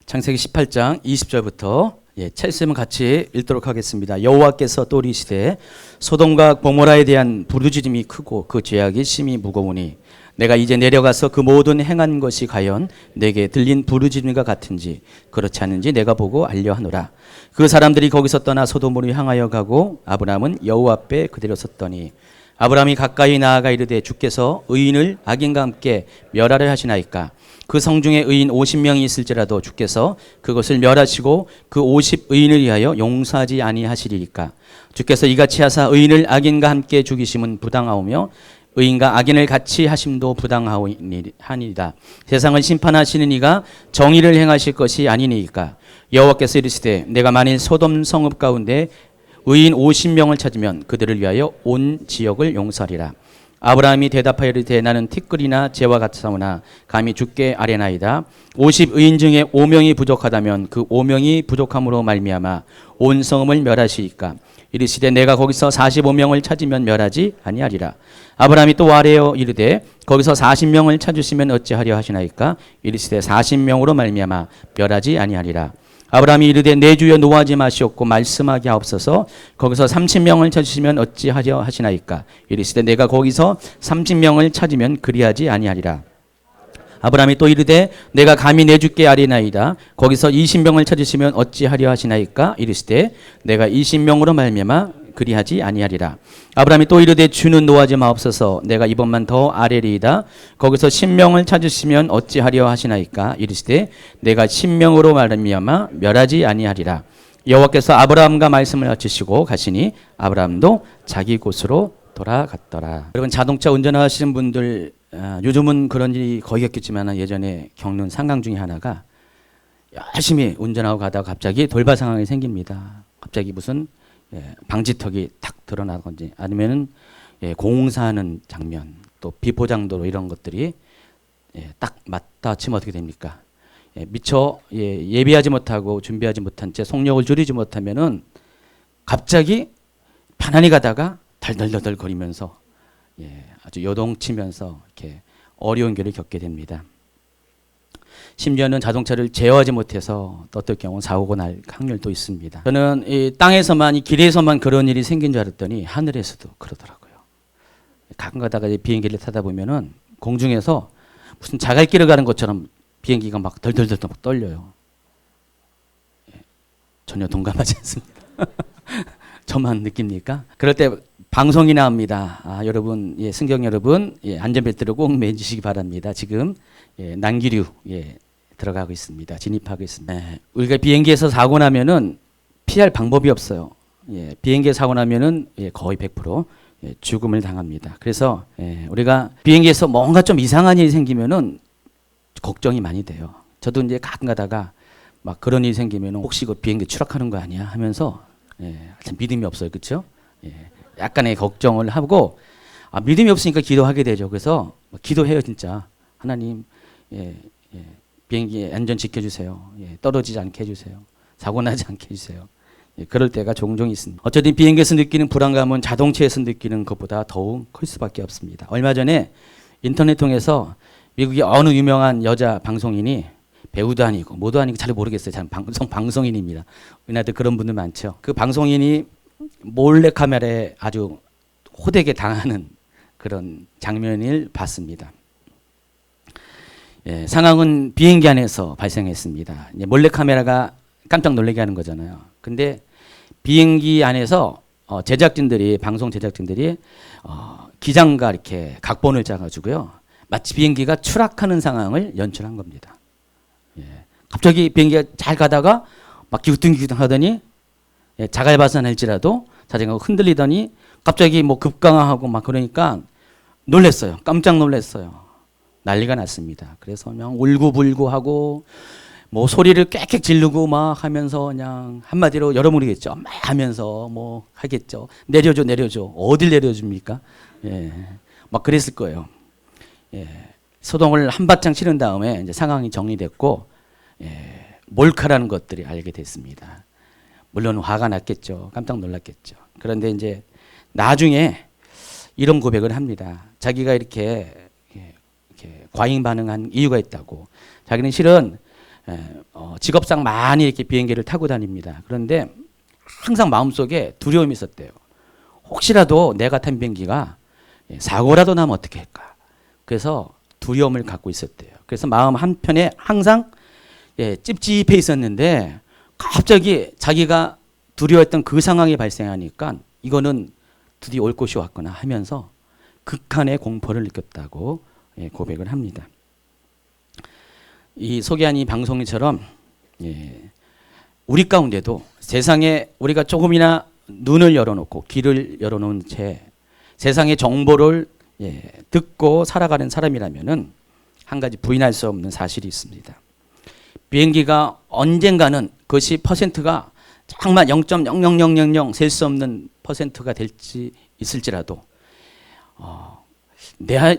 창세기 18장 20절부터 찰스면 같이 읽도록 하겠습니다. 여호와께서 또 이르시되 소돔과 고모라에 대한 부르짖음이 크고 그 죄악이 심히 무거우니 내가 이제 내려가서 그 모든 행한 것이 과연 내게 들린 부르짖음과 같은지 그렇지 않은지 내가 보고 알려 하노라. 그 사람들이 거기서 떠나 소돔으로 향하여 가고 아브라함은 여호와 앞에 그대로 섰더니 아브라함이 가까이 나아가 이르되 주께서 의인을 악인과 함께 멸하려 하시나이까. 그 성중에 의인 50명이 있을지라도 주께서 그것을 멸하시고 그 50의인을 위하여 용서하지 아니하시리이까. 주께서 이같이 하사 의인을 악인과 함께 죽이심은 부당하오며 의인과 악인을 같이 하심도 부당하니이다. 세상을 심판하시는 이가 정의를 행하실 것이 아니니이까. 여호와께서 이르시되 내가 만일 소돔 성읍 가운데 의인 50명을 찾으면 그들을 위하여 온 지역을 용서하리라. 아브라함이 대답하여 이르되 나는 티끌이나 재와 같사오나 감히 주께 아뢰나이다. 50의인 중에 5명이 부족하다면 그 5명이 부족함으로 말미암아 온 성읍을 멸하시리까. 이르시되 내가 거기서 45명을 찾으면 멸하지 아니하리라. 아브라함이 또 아뢰어 이르되 거기서 40명을 찾으시면 어찌하려 하시나이까. 이르시되 40명으로 말미암아 멸하지 아니하리라. 아브라함이 이르되 내 주여 노하지 마시옵고 말씀하게 하옵소서. 거기서 30명을 찾으시면 어찌하려 하시나이까. 이르시되 내가 거기서 30명을 찾으면 그리하지 아니하리라. 아브라함이 또 이르되 내가 감히 내 주께 아뢰나이다. 거기서 20명을 찾으시면 어찌하려 하시나이까. 이르시되 내가 20명으로 말미암아 그리하지 아니하리라. 아브라함이 또 이르되 주는 노하지 마옵소서. 내가 이번만 더 아뢰리이다. 거기서 10명을 찾으시면 어찌하려 하시나이까. 이르시되 내가 10명으로 말미암아 멸하지 아니하리라. 여호와께서 아브라함과 말씀을 마치시고 가시니 아브라함도 자기 곳으로 돌아갔더라. 여러분 자동차 운전하시는 분들 요즘은 그런 일이 거의 없겠지만 예전에 겪는 상황 중에 하나가 열심히 운전하고 가다가 갑자기 돌발 상황이 생깁니다. 갑자기 무슨 방지턱이 탁 드러나건지 아니면은 공사하는 장면 또 비포장도로 이런 것들이 딱 맞닿치면 어떻게 됩니까? 미처 예비하지 못하고 준비하지 못한 채 속력을 줄이지 못하면은 갑자기 편안히 가다가 덜덜덜 거리면서 아주 요동치면서 이렇게 어려운 길을 겪게 됩니다. 심지어는 자동차를 제어하지 못해서 어떨 경우 사고가 날 확률도 있습니다. 저는 이 땅에서만 이 길에서만 그런 일이 생긴 줄 알았더니 하늘에서도 그러더라고요. 가끔 가다가 비행기를 타다 보면은 공중에서 무슨 자갈길을 가는 것처럼 비행기가 막 덜덜덜 막 떨려요. 전혀 동감하지 않습니다. 저만 느낍니까? 그럴 때 방송이 나옵니다. 여러분, 승객 여러분, 안전벨트를 꼭 매주시기 바랍니다. 지금 난기류 들어가고 있습니다. 진입하고 있습니다. 우리가 비행기에서 사고 나면은 피할 방법이 없어요. 비행기에서 사고 나면은 거의 100% 죽음을 당합니다. 그래서 우리가 비행기에서 뭔가 좀 이상한 일이 생기면은 걱정이 많이 돼요. 저도 이제 가끔 가다가 막 그런 일이 생기면은 혹시 그 비행기 추락하는 거 아니야 하면서 참 믿음이 없어요, 그렇죠? 약간의 걱정을 하고 믿음이 없으니까 기도하게 되죠. 그래서 기도해요, 진짜. 하나님, 비행기 안전 지켜주세요. 떨어지지 않게 해주세요. 사고 나지 않게 해주세요. 그럴 때가 종종 있습니다. 어쨌든 비행기에서 느끼는 불안감은 자동차에서 느끼는 것보다 더욱 클 수밖에 없습니다. 얼마 전에 인터넷 통해서 미국의 어느 유명한 여자 방송인이 배우도 아니고 뭐도 아니고 잘 모르겠어요. 잘 방송인입니다. 우리나라도 그런 분들 많죠. 그 방송인이 몰래 카메라에 아주 호되게 당하는 그런 장면을 봤습니다. 상황은 비행기 안에서 발생했습니다. 몰래 카메라가 깜짝 놀라게 하는 거잖아요. 근데 비행기 안에서 방송 제작진들이 기장과 이렇게 각본을 짜가지고요. 마치 비행기가 추락하는 상황을 연출한 겁니다. 갑자기 비행기가 잘 가다가 막 기우뚱기우뚱 하더니 자갈바산할지라도 자전거가 흔들리더니 갑자기 뭐 급강하하고 막 그러니까 놀랬어요. 깜짝 놀랐어요. 난리가 났습니다. 그래서 그냥 울고불고하고 뭐 소리를 꽥꽥 지르고 막 하면서 그냥 한마디로 여러모르겠죠. 막 하면서 뭐 하겠죠. 내려줘 내려줘. 어딜 내려줍니까? 막 그랬을 거예요. 소동을 한바탕 치른 다음에 이제 상황이 정리됐고 몰카라는 것들이 알게 됐습니다. 물론 화가 났겠죠. 깜짝 놀랐겠죠. 그런데 이제 나중에 이런 고백을 합니다. 자기가 이렇게 과잉 반응한 이유가 있다고. 자기는 실은 직업상 많이 이렇게 비행기를 타고 다닙니다. 그런데 항상 마음속에 두려움이 있었대요. 혹시라도 내가 탄 비행기가 사고라도 나면 어떻게 할까. 그래서 두려움을 갖고 있었대요. 그래서 마음 한편에 항상 찝찝해 있었는데 갑자기 자기가 두려워했던 그 상황이 발생하니까 이거는 드디어 올 곳이 왔구나 하면서 극한의 공포를 느꼈다고 고백을 합니다. 이 소개한 이 방송처럼 우리 가운데도 세상에 우리가 조금이나 눈을 열어놓고 귀를 열어놓은 채 세상의 정보를 듣고 살아가는 사람이라면은 한 가지 부인할 수 없는 사실이 있습니다. 비행기가 언젠가는 그것이 퍼센트가 정말 0.00000 셀 수 없는 퍼센트가 될지 있을지라도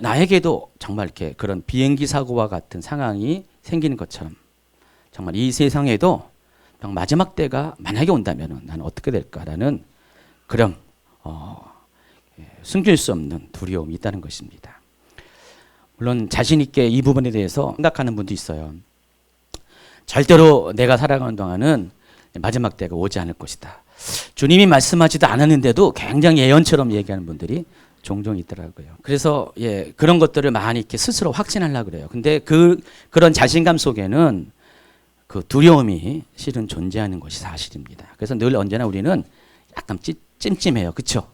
나에게도 정말 이렇게 그런 비행기 사고와 같은 상황이 생기는 것처럼 정말 이 세상에도 마지막 때가 만약에 온다면 나는 어떻게 될까라는 그런 숨길 수 없는 두려움이 있다는 것입니다. 물론 자신 있게 이 부분에 대해서 생각하는 분도 있어요. 절대로 내가 살아가는 동안은 마지막 때가 오지 않을 것이다. 주님이 말씀하지도 않았는데도 굉장히 예언처럼 얘기하는 분들이 종종 있더라고요. 그래서 그런 것들을 많이 이렇게 스스로 확신하려고 그래요. 근데 그런 자신감 속에는 그 두려움이 실은 존재하는 것이 사실입니다. 그래서 늘 언제나 우리는 약간 찜찜해요. 그렇죠?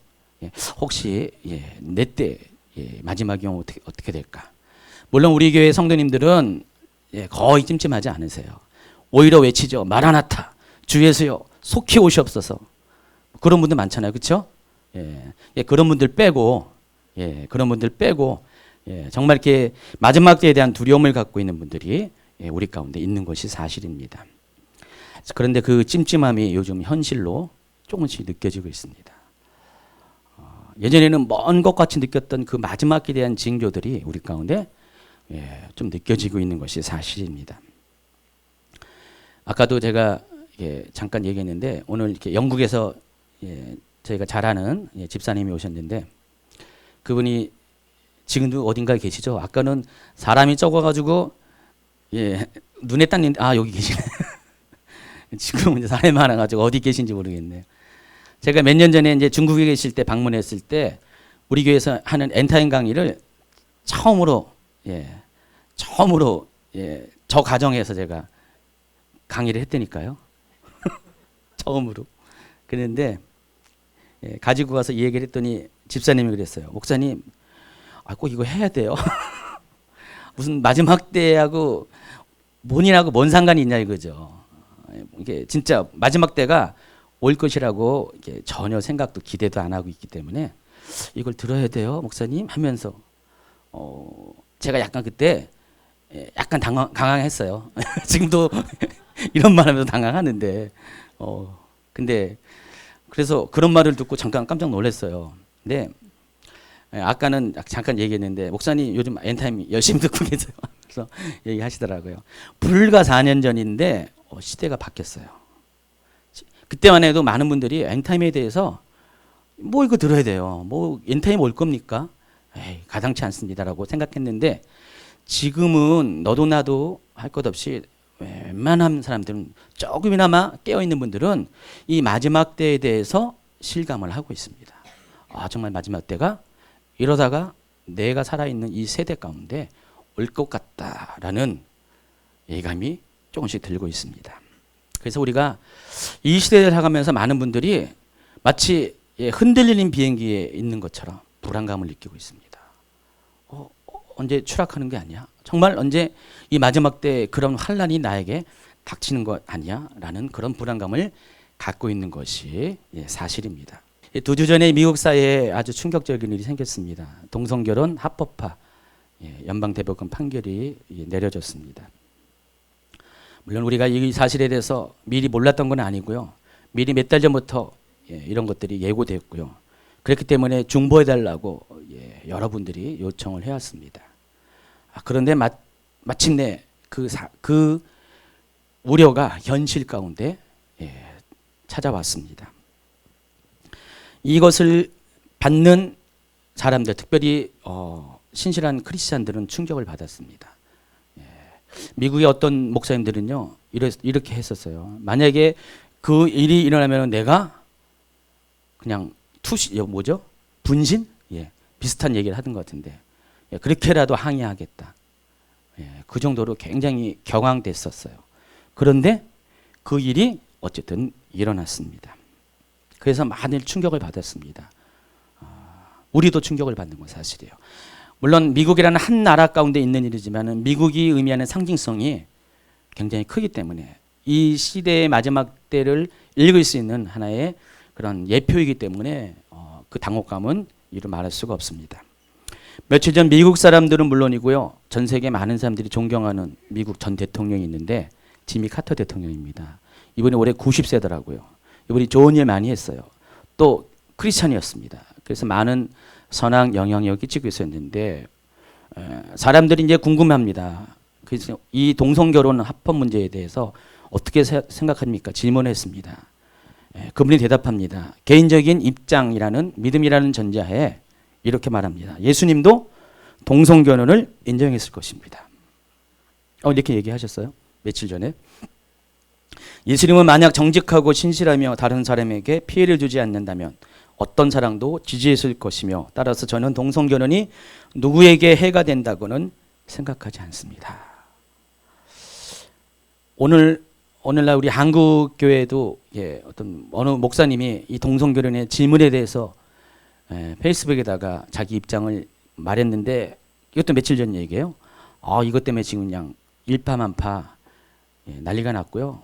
혹시 내 때 마지막이 오면 어떻게 될까? 물론 우리 교회 성도님들은 거의 찜찜하지 않으세요. 오히려 외치죠. 마라나타, 주 예수여, 속히 오시옵소서. 그런 분들 많잖아요. 그렇죠? 그런 분들 빼고, 정말 이렇게 마지막 때에 대한 두려움을 갖고 있는 분들이 우리 가운데 있는 것이 사실입니다. 그런데 그 찜찜함이 요즘 현실로 조금씩 느껴지고 있습니다. 예전에는 먼 것 같이 느꼈던 그 마지막에 대한 징조들이 우리 가운데 좀 느껴지고 있는 것이 사실입니다. 아까도 제가 잠깐 얘기했는데 오늘 이렇게 영국에서 저희가 잘 아는 집사님이 오셨는데 그분이 지금도 어딘가에 계시죠? 아까는 사람이 적어가지고 눈에 딱 있는데 여기 계시네. 지금은 이제 사람이 많아가지고 어디 계신지 모르겠네요. 제가 몇 년 전에 이제 중국에 계실 때 방문했을 때 우리 교회에서 하는 엔타임 강의를 처음으로 저 가정에서 제가 강의를 했다니까요. 처음으로. 그런데 가지고 가서 이 얘기를 했더니 집사님이 그랬어요. 목사님, 꼭 이거 해야 돼요. 무슨 마지막 때하고 본인하고 뭔 상관이 있냐 이거죠. 이게 진짜 마지막 때가 올 것이라고 전혀 생각도 기대도 안 하고 있기 때문에 이걸 들어야 돼요, 목사님 하면서 제가 약간 그때 약간 당황했어요. 지금도 이런 말하면서 당황하는데 근데 그래서 그런 말을 듣고 잠깐 깜짝 놀랐어요. 근데 아까는 잠깐 얘기했는데 목사님 요즘 엔타임 열심히 듣고 계세요. 그래서 얘기하시더라고요. 불과 4년 전인데 시대가 바뀌었어요. 그때만 해도 많은 분들이 엔타임에 대해서 뭐 이거 들어야 돼요. 뭐 엔타임 올 겁니까? 가당치 않습니다라고 생각했는데 지금은 너도 나도 할 것 없이 웬만한 사람들은 조금이나마 깨어있는 분들은 이 마지막 때에 대해서 실감을 하고 있습니다. 정말 마지막 때가 이러다가 내가 살아있는 이 세대 가운데 올 것 같다라는 예감이 조금씩 들고 있습니다. 그래서 우리가 이 시대를 살아가면서 많은 분들이 마치 흔들리는 비행기에 있는 것처럼 불안감을 느끼고 있습니다. 언제 추락하는 게 아니야? 정말 언제 이 마지막 때 그런 환란이 나에게 닥치는 것 아니야? 라는 그런 불안감을 갖고 있는 것이 사실입니다. 2주 전에 미국 사회에 아주 충격적인 일이 생겼습니다. 동성결혼 합법화 연방대법원 판결이 내려졌습니다. 물론 우리가 이 사실에 대해서 미리 몰랐던 건 아니고요. 미리 몇 달 전부터 이런 것들이 예고됐고요. 그렇기 때문에 중보해달라고 여러분들이 요청을 해왔습니다. 그런데 마침내 그 우려가 현실 가운데 찾아왔습니다. 이것을 받는 사람들, 특별히 신실한 크리스찬들은 충격을 받았습니다. 미국의 어떤 목사님들은요, 이렇게 했었어요. 만약에 그 일이 일어나면 내가 그냥 분신? 예, 비슷한 얘기를 하던 것 같은데, 예, 그렇게라도 항의하겠다. 예, 그 정도로 굉장히 격앙됐었어요. 그런데 그 일이 어쨌든 일어났습니다. 그래서 많은 충격을 받았습니다. 우리도 충격을 받는 건 사실이에요. 물론 미국이라는 한 나라 가운데 있는 일이지만 미국이 의미하는 상징성이 굉장히 크기 때문에 이 시대의 마지막 때를 읽을 수 있는 하나의 그런 예표이기 때문에 그 당혹감은 이루 말할 수가 없습니다. 며칠 전 미국 사람들은 물론이고요, 전 세계 많은 사람들이 존경하는 미국 전 대통령이 있는데 지미 카터 대통령입니다. 이분이 올해 90세더라고요. 이분이 좋은 일 많이 했어요. 또 크리스찬이었습니다. 그래서 많은 선한 영향력이 끼치고 있었는데 사람들이 이제 궁금합니다. 그래서 이 동성결혼 합헌 문제에 대해서 어떻게 생각합니까? 질문했습니다. 그분이 대답합니다. 개인적인 입장이라는 믿음이라는 전제하에 이렇게 말합니다. 예수님도 동성결혼을 인정했을 것입니다. 이렇게 얘기하셨어요. 며칠 전에. 예수님은 만약 정직하고 신실하며 다른 사람에게 피해를 주지 않는다면 어떤 사랑도 지지했을 것이며 따라서 저는 동성결혼이 누구에게 해가 된다고는 생각하지 않습니다. 오늘날 우리 한국 교회도 어떤 어느 목사님이 이 동성결혼의 질문에 대해서 페이스북에다가 자기 입장을 말했는데 이것도 며칠 전 얘기예요. 이것 때문에 지금 그냥 일파만파 난리가 났고요.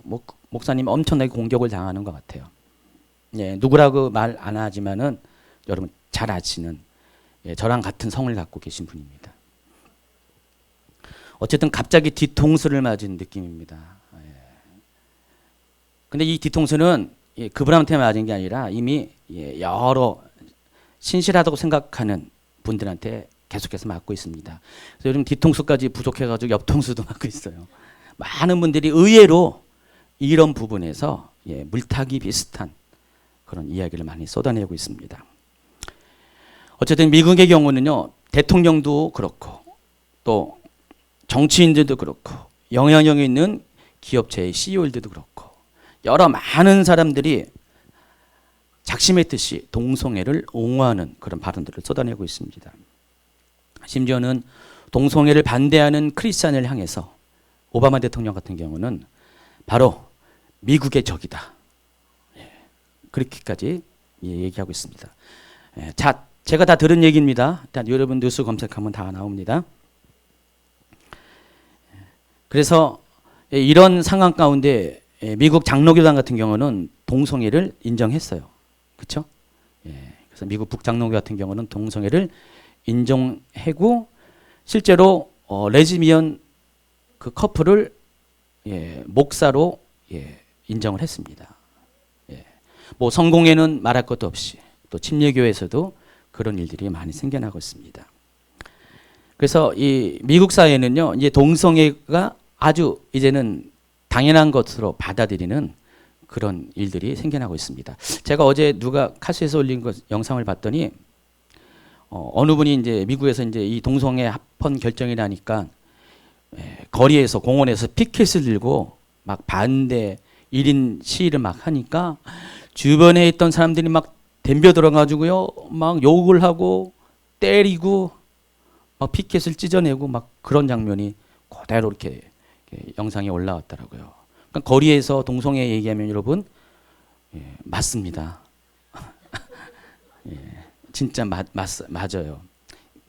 목사님 엄청나게 공격을 당하는 것 같아요. 누구라고 말 안 하지만은 여러분 잘 아시는 저랑 같은 성을 갖고 계신 분입니다. 어쨌든 갑자기 뒤통수를 맞은 느낌입니다. 근데 이 뒤통수는 그분한테 맞은 게 아니라 이미 여러 신실하다고 생각하는 분들한테 계속해서 맞고 있습니다. 그래서 요즘 뒤통수까지 부족해가지고 옆통수도 맞고 있어요. 많은 분들이 의외로 이런 부분에서 물타기 비슷한 그런 이야기를 많이 쏟아내고 있습니다. 어쨌든 미국의 경우는요, 대통령도 그렇고 또 정치인들도 그렇고 영향력이 있는 기업체의 CEO들도 그렇고 여러 많은 사람들이 작심했듯이 동성애를 옹호하는 그런 발언들을 쏟아내고 있습니다. 심지어는 동성애를 반대하는 크리스찬을 향해서 오바마 대통령 같은 경우는 바로 미국의 적이다. 그렇게까지 얘기하고 있습니다. 자, 제가 다 들은 얘기입니다. 일단 여러분 뉴스 검색하면 다 나옵니다. 그래서 이런 상황 가운데 미국 장로교단 같은 경우는 동성애를 인정했어요. 그렇죠? 그래서 미국 북장로교 같은 경우는 동성애를 인정하고 실제로 레즈비언 그 커플을 목사로 인정을 했습니다. 성공회는 말할 것도 없이 또 침례교회에서도 그런 일들이 많이 생겨나고 있습니다. 그래서 이 미국 사회는요, 이제 동성애가 아주 이제는 당연한 것으로 받아들이는 그런 일들이 생겨나고 있습니다. 제가 어제 누가 카스에서 올린 영상을 봤더니 어느 분이 이제 미국에서 이제 이 동성애 합헌 결정이 나니까 거리에서 공원에서 피켓을 들고 막 반대 1인 시위를 막 하니까 주변에 있던 사람들이 막 덤벼 들어가지고요, 막 욕을 하고 때리고 막 피켓을 찢어내고 막 그런 장면이 그대로 이렇게 영상에 올라왔더라고요. 그러니까 거리에서 동성애 얘기하면 여러분 맞습니다. 진짜 맞아요.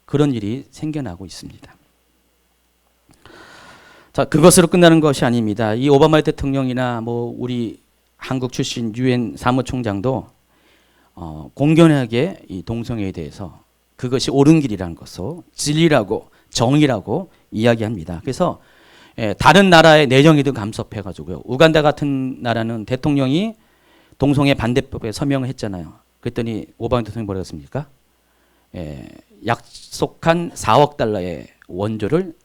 그런 일이 생겨나고 있습니다. 자, 그것으로 끝나는 것이 아닙니다. 이 오바마 대통령이나 우리 한국 출신 유엔 사무총장도 공견하게 이 동성애에 대해서 그것이 옳은 길이라는 것을 진리라고 정의라고 이야기합니다. 그래서 다른 나라의 내정에도 감섭해가지고요. 우간다 같은 나라는 대통령이 동성애 반대법에 서명을 했잖아요. 그랬더니 오바마 대통령이 뭐라고 했습니까? 약속한 4억 달러의 원조를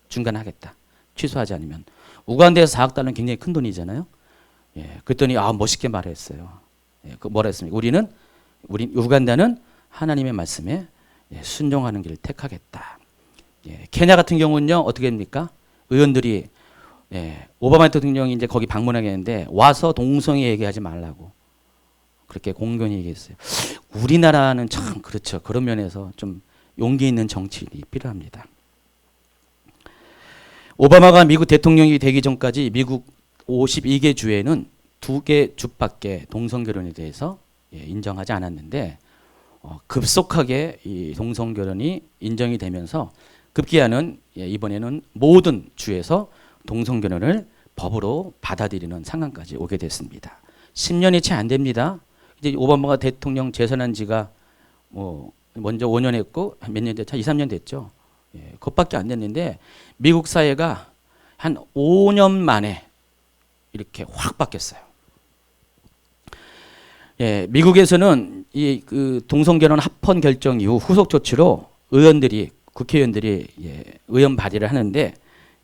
중단하겠다. 취소하지 않으면. 우간다에서 4억 달러는 굉장히 큰 돈이잖아요. 그랬더니 멋있게 말했어요. 뭐라 했습니까? 우리 우간다는 하나님의 말씀에 순종하는 길을 택하겠다. 케냐 같은 경우는요, 어떻게 됩니까? 의원들이 오바마 대통령이 이제 거기 방문하겠는데 와서 동성애 얘기하지 말라고 그렇게 공견히 얘기했어요. 우리나라는 참 그렇죠. 그런 면에서 좀 용기 있는 정치인이 필요합니다. 오바마가 미국 대통령이 되기 전까지 미국 52개 주에는 2개 주밖에 동성결혼에 대해서 인정하지 않았는데 급속하게 이 동성결혼이 인정이 되면서 급기야는 이번에는 모든 주에서 동성결혼을 법으로 받아들이는 상황까지 오게 됐습니다. 10년이 채 안 됩니다. 이제 오바마가 대통령 재선한 지가 먼저 5년 했고 몇 년 됐죠? 2, 3년 됐죠. 그것밖에 안 됐는데 미국 사회가 한 5년 만에 이렇게 확 바뀌었어요. 미국에서는 그 동성결혼 합헌 결정 이후 후속 조치로 국회의원들이 의원 발의를 하는데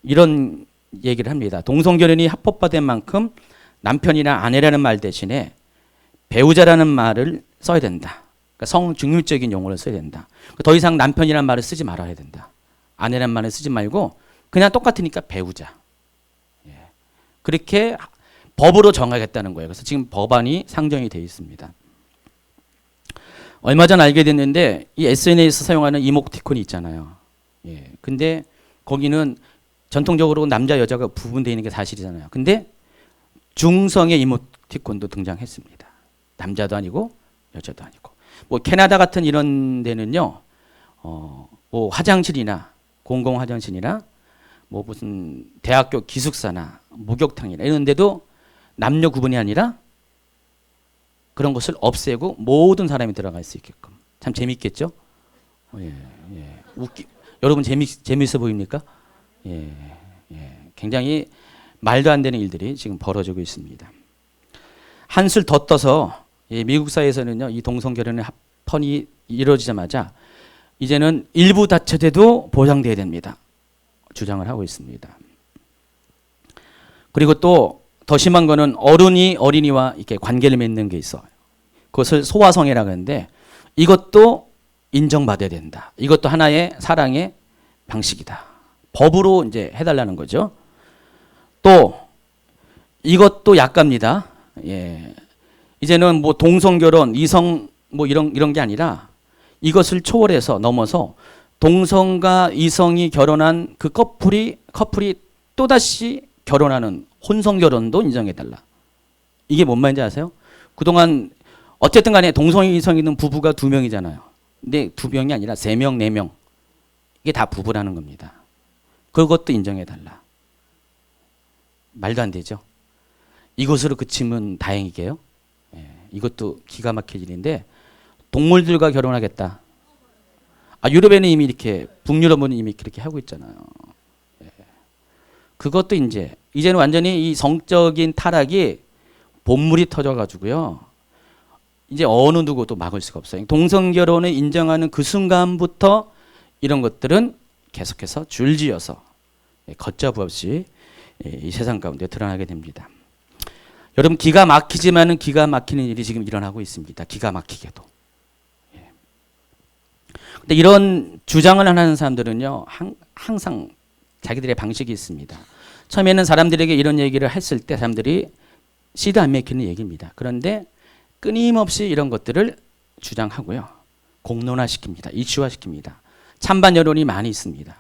이런 얘기를 합니다. 동성결혼이 합법화된 만큼 남편이나 아내라는 말 대신에 배우자라는 말을 써야 된다. 그러니까 성중립적인 용어를 써야 된다. 더 이상 남편이라는 말을 쓰지 말아야 된다. 아내라는 말을 쓰지 말고 그냥 똑같으니까 배우자. 그렇게 법으로 정하겠다는 거예요. 그래서 지금 법안이 상정이 되어 있습니다. 얼마 전 알게 됐는데 이 SNS에서 사용하는 이모티콘이 있잖아요. 근데 거기는 전통적으로 남자 여자가 구분되어 있는 게 사실이잖아요. 근데 중성의 이모티콘도 등장했습니다. 남자도 아니고 여자도 아니고. 뭐 캐나다 같은 이런 데는요. 뭐 화장실이나 공공 화장실이나 뭐 무슨 대학교 기숙사나 목욕탕이나 이런 데도 남녀 구분이 아니라 그런 것을 없애고 모든 사람이 들어갈 수 있게끔. 참 재밌겠죠? 여러분 재밌어 보입니까? 굉장히 말도 안 되는 일들이 지금 벌어지고 있습니다. 한술 더 떠서 미국 사회에서는요, 이 동성결혼의 합헌이 이루어지자마자 이제는 일부 다처제도 보장돼야 됩니다. 주장을 하고 있습니다. 그리고 또 더 심한 거는 어른이 어린이와 이렇게 관계를 맺는 게 있어요. 그것을 소아성애라고 하는데 이것도 인정받아야 된다. 이것도 하나의 사랑의 방식이다. 법으로 이제 해달라는 거죠. 또 이것도 약갑니다. 이제는 뭐 동성결혼, 이성 뭐 이런 게 아니라 이것을 초월해서 넘어서 동성과 이성이 결혼한 그 커플이 또다시 결혼하는 혼성결혼도 인정해달라. 이게 뭔 말인지 아세요? 그동안 어쨌든 간에 동성이 이성이 있는 부부가 2명이잖아요. 근데 2명이 아니라 3명, 4명. 이게 다 부부라는 겁니다. 그것도 인정해달라. 말도 안 되죠. 이것으로 그치면 다행이게요. 이것도 기가 막힐 일인데 동물들과 결혼하겠다. 유럽에는 이미 이렇게 북유럽은 이미 그렇게 하고 있잖아요. 그것도 이제는 완전히 이 성적인 타락이 본물이 터져가지고요. 이제 어느 누구도 막을 수가 없어요. 동성결혼을 인정하는 그 순간부터 이런 것들은 계속해서 줄지어서 걷잡을 없이 이 세상 가운데 드러나게 됩니다. 여러분 기가 막히지만은 기가 막히는 일이 지금 일어나고 있습니다. 기가 막히게도. 근데 이런 주장을 하는 사람들은요, 항상 자기들의 방식이 있습니다. 처음에는 사람들에게 이런 얘기를 했을 때 사람들이 씨도 안 맥히는 얘기입니다. 그런데 끊임없이 이런 것들을 주장하고요. 공론화시킵니다. 이슈화시킵니다. 찬반 여론이 많이 있습니다.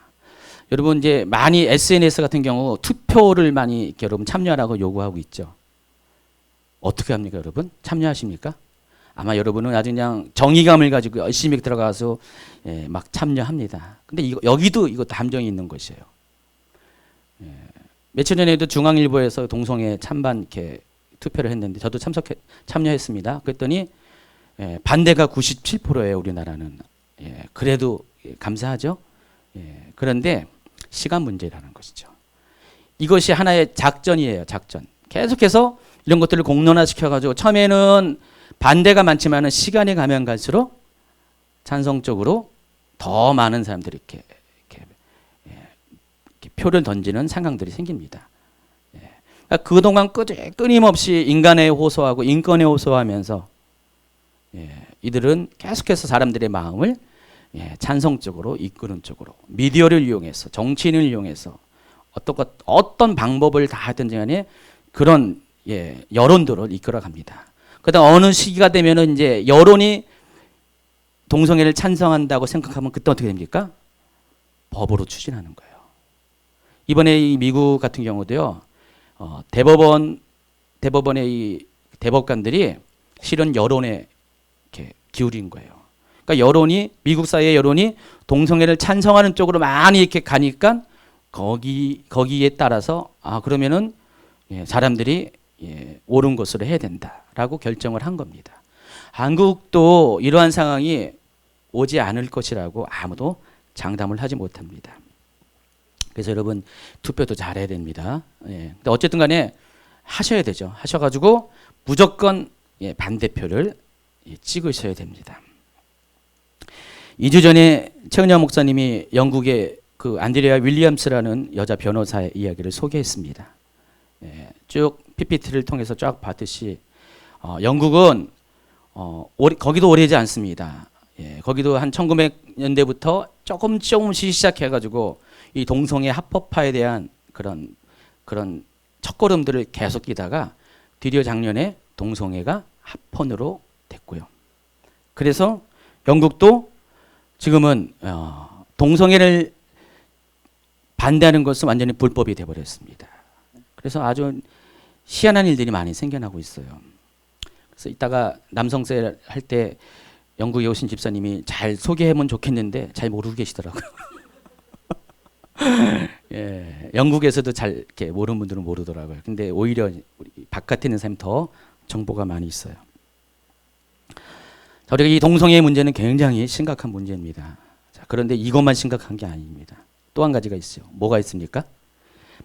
여러분 이제 많이 SNS 같은 경우 투표를 많이 이렇게 여러분 참여하라고 요구하고 있죠. 어떻게 합니까, 여러분? 참여하십니까? 아마 여러분은 아주 그냥 정의감을 가지고 열심히 들어가서 막 참여합니다. 근데 여기도 이것도 함정이 있는 것이에요. 며칠 전에도 중앙일보에서 동성애 찬반 이렇게 투표를 했는데 저도 참여했습니다. 그랬더니 반대가 97%예요, 우리나라는. 그래도 감사하죠. 그런데 시간 문제라는 것이죠. 이것이 하나의 작전이에요, 작전. 계속해서 이런 것들을 공론화시켜가지고 처음에는 반대가 많지만은 시간이 가면 갈수록 찬성적으로 더 많은 사람들이 이렇게 표를 던지는 상황들이 생깁니다. 그러니까 그동안 끊임없이 인간에 호소하고 인권에 호소하면서 이들은 계속해서 사람들의 마음을 찬성적으로 이끄는 쪽으로 미디어를 이용해서 정치인을 이용해서 어떤 방법을 다 하든지 간에 그런 여론들을 이끌어갑니다. 그다음 어느 시기가 되면은 이제 여론이 동성애를 찬성한다고 생각하면 그때 어떻게 됩니까? 법으로 추진하는 거예요. 이번에 이 미국 같은 경우도요, 대법원의 이 대법관들이 실은 여론에 이렇게 기울인 거예요. 그러니까 미국 사회의 여론이 동성애를 찬성하는 쪽으로 많이 이렇게 가니까 거기에 따라서 그러면은 사람들이 옳은 것으로 해야 된다라고 결정을 한 겁니다. 한국도 이러한 상황이 오지 않을 것이라고 아무도 장담을 하지 못합니다. 그래서 여러분 투표도 잘해야 됩니다. 근데 어쨌든 간에 하셔야 되죠. 하셔가지고 무조건 반대표를 찍으셔야 됩니다. 2주 전에 최은영 목사님이 영국의 그 안드레아 윌리엄스라는 여자 변호사의 이야기를 소개했습니다. 쭉 PPT를 통해서 쫙 봤듯이 영국은 거기도 오래지 않습니다. 거기도 한 1900년대부터 조금씩 시작해가지고 이 동성애 합법화에 대한 그런 첫걸음들을 계속 뛰다가 드디어 작년에 동성애가 합헌으로 됐고요. 그래서 영국도 지금은 동성애를 반대하는 것은 완전히 불법이 되어버렸습니다. 그래서 아주 희한한 일들이 많이 생겨나고 있어요. 그래서 이따가 남성세 할 때 영국에 오신 집사님이 잘 소개하면 좋겠는데 잘 모르고 계시더라고요. 영국에서도 잘 이렇게 모르는 분들은 모르더라고요. 근데 오히려 바깥에 있는 사람이 더 정보가 많이 있어요. 우리가 이 동성애 문제는 굉장히 심각한 문제입니다. 그런데 이것만 심각한 게 아닙니다. 또 한 가지가 있어요. 뭐가 있습니까?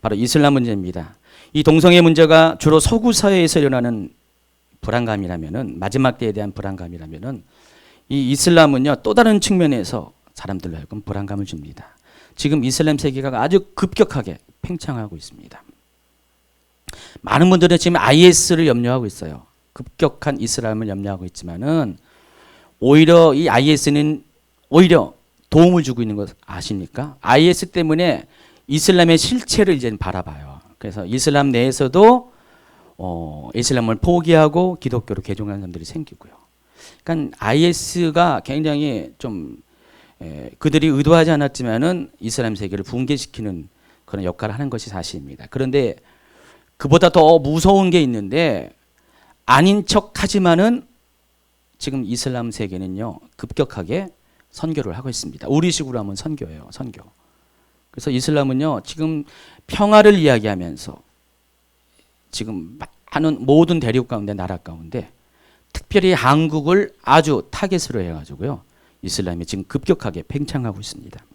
바로 이슬람 문제입니다. 이 동성애 문제가 주로 서구 사회에서 일어나는 불안감이라면은, 마지막 때에 대한 불안감이라면은, 이 이슬람은요 또 다른 측면에서 사람들로 하여금 불안감을 줍니다. 지금 이슬람 세계가 아주 급격하게 팽창하고 있습니다. 많은 분들은 지금 IS를 염려하고 있어요. 급격한 이슬람을 염려하고 있지만은 오히려 이 IS는 오히려 도움을 주고 있는 것 아십니까? IS 때문에 이슬람의 실체를 이제 바라봐요. 그래서 이슬람 내에서도 이슬람을 포기하고 기독교로 개종하는 사람들이 생기고요. 그러니까 IS가 굉장히 좀 그들이 의도하지 않았지만은 이슬람 세계를 붕괴시키는 그런 역할을 하는 것이 사실입니다. 그런데 그보다 더 무서운 게 있는데 아닌 척하지만은 지금 이슬람 세계는요 급격하게 선교를 하고 있습니다. 우리식으로 하면 선교예요, 선교. 그래서 이슬람은요 지금 평화를 이야기하면서 지금 하는 모든 대륙 가운데 나라 가운데 특별히 한국을 아주 타겟으로 해가지고요 이슬람이 지금 급격하게 팽창하고 있습니다.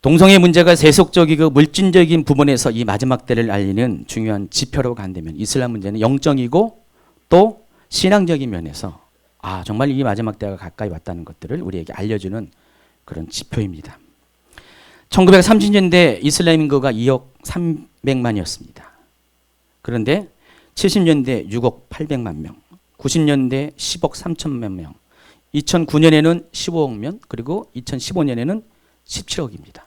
동성애 문제가 세속적이고 물질적인 부분에서 이 마지막 때를 알리는 중요한 지표라고 간다면 이슬람 문제는 영적이고 또 신앙적인 면에서 정말 이 마지막 때가 가까이 왔다는 것들을 우리에게 알려주는 그런 지표입니다. 1930년대 이슬람 인구가 2억 300만이었습니다. 그런데 70년대 6억 800만 명, 90년대 10억 3천만 명, 2009년에는 15억 명, 그리고 2015년에는 17억입니다.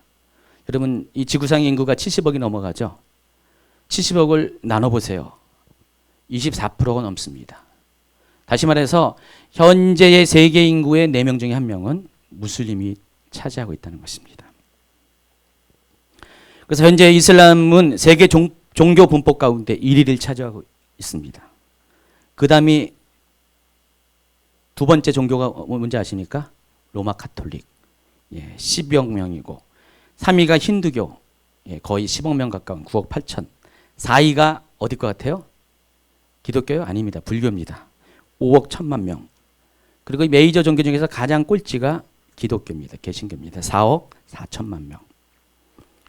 여러분 이 지구상의 인구가 70억이 넘어가죠. 70억을 나눠보세요. 24%가 넘습니다. 다시 말해서 현재의 세계 인구의 4명 중에 1명은 무슬림이 차지하고 있다는 것입니다. 그래서 현재 이슬람은 세계 종교 분포 가운데 1위를 차지하고 있습니다. 그 다음이 두 번째 종교가 뭔지 아십니까? 로마 카톨릭 10억 명이고 3위가 힌두교 거의 10억 명 가까운 9억 8천. 4위가 어디 것 같아요? 기독교요? 아닙니다. 불교입니다. 5억 1천만 명. 그리고 메이저 종교 중에서 가장 꼴찌가 기독교입니다. 개신교입니다. 4억 4천만 명.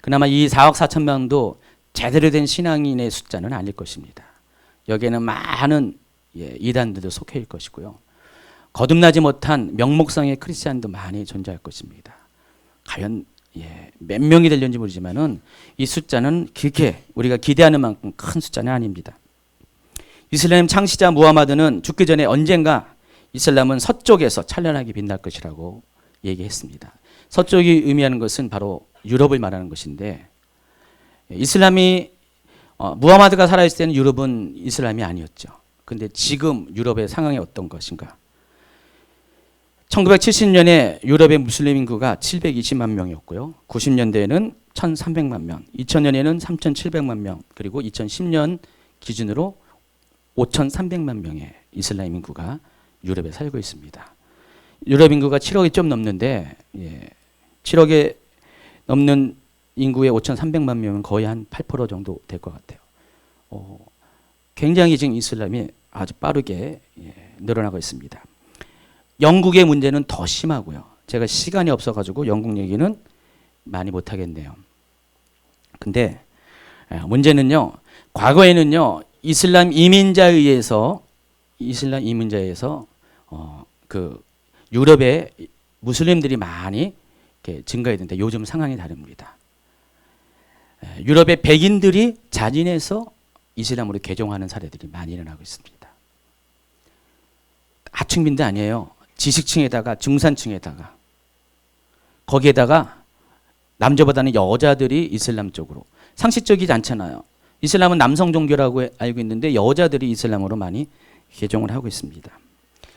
그나마 이 4억 4천 명도 제대로 된 신앙인의 숫자는 아닐 것입니다. 여기에는 많은 이단들도 속해 있을 것이고요. 거듭나지 못한 명목상의 크리스찬도 많이 존재할 것입니다. 과연 몇 명이 되려는지 모르지만은 이 숫자는 그렇게 우리가 기대하는 만큼 큰 숫자는 아닙니다. 이슬람 창시자 무하마드는 죽기 전에 언젠가 이슬람은 서쪽에서 찬란하게 빛날 것이라고 얘기했습니다. 서쪽이 의미하는 것은 바로 유럽을 말하는 것인데 이슬람이 무하마드가 살아있을 때는 유럽은 이슬람이 아니었죠. 근데 지금 유럽의 상황이 어떤 것인가? 1970년에 유럽의 무슬림 인구가 720만 명이었고요. 90년대에는 1,300만 명, 2000년에는 3,700만 명, 그리고 2010년 기준으로 5,300만 명의 이슬람 인구가 유럽에 살고 있습니다. 유럽 인구가 7억이 좀 넘는데 7억에 넘는 인구의 5,300만 명은 거의 한 8% 정도 될 것 같아요. 굉장히 지금 이슬람이 아주 빠르게 늘어나고 있습니다. 영국의 문제는 더 심하고요. 제가 시간이 없어가지고 영국 얘기는 많이 못하겠네요. 근데 문제는요. 과거에는요. 이슬람 이민자에 의해서 그 유럽의 무슬림들이 많이 증가했는데 요즘 상황이 다릅니다. 유럽의 백인들이 자진해서 이슬람으로 개종하는 사례들이 많이 일어나고 있습니다. 하층민도 아니에요. 지식층에다가 중산층에다가 거기에다가 남자보다는 여자들이 이슬람 쪽으로 상식적이지 않잖아요. 이슬람은 남성 종교라고 알고 있는데 여자들이 이슬람으로 많이 개종을 하고 있습니다.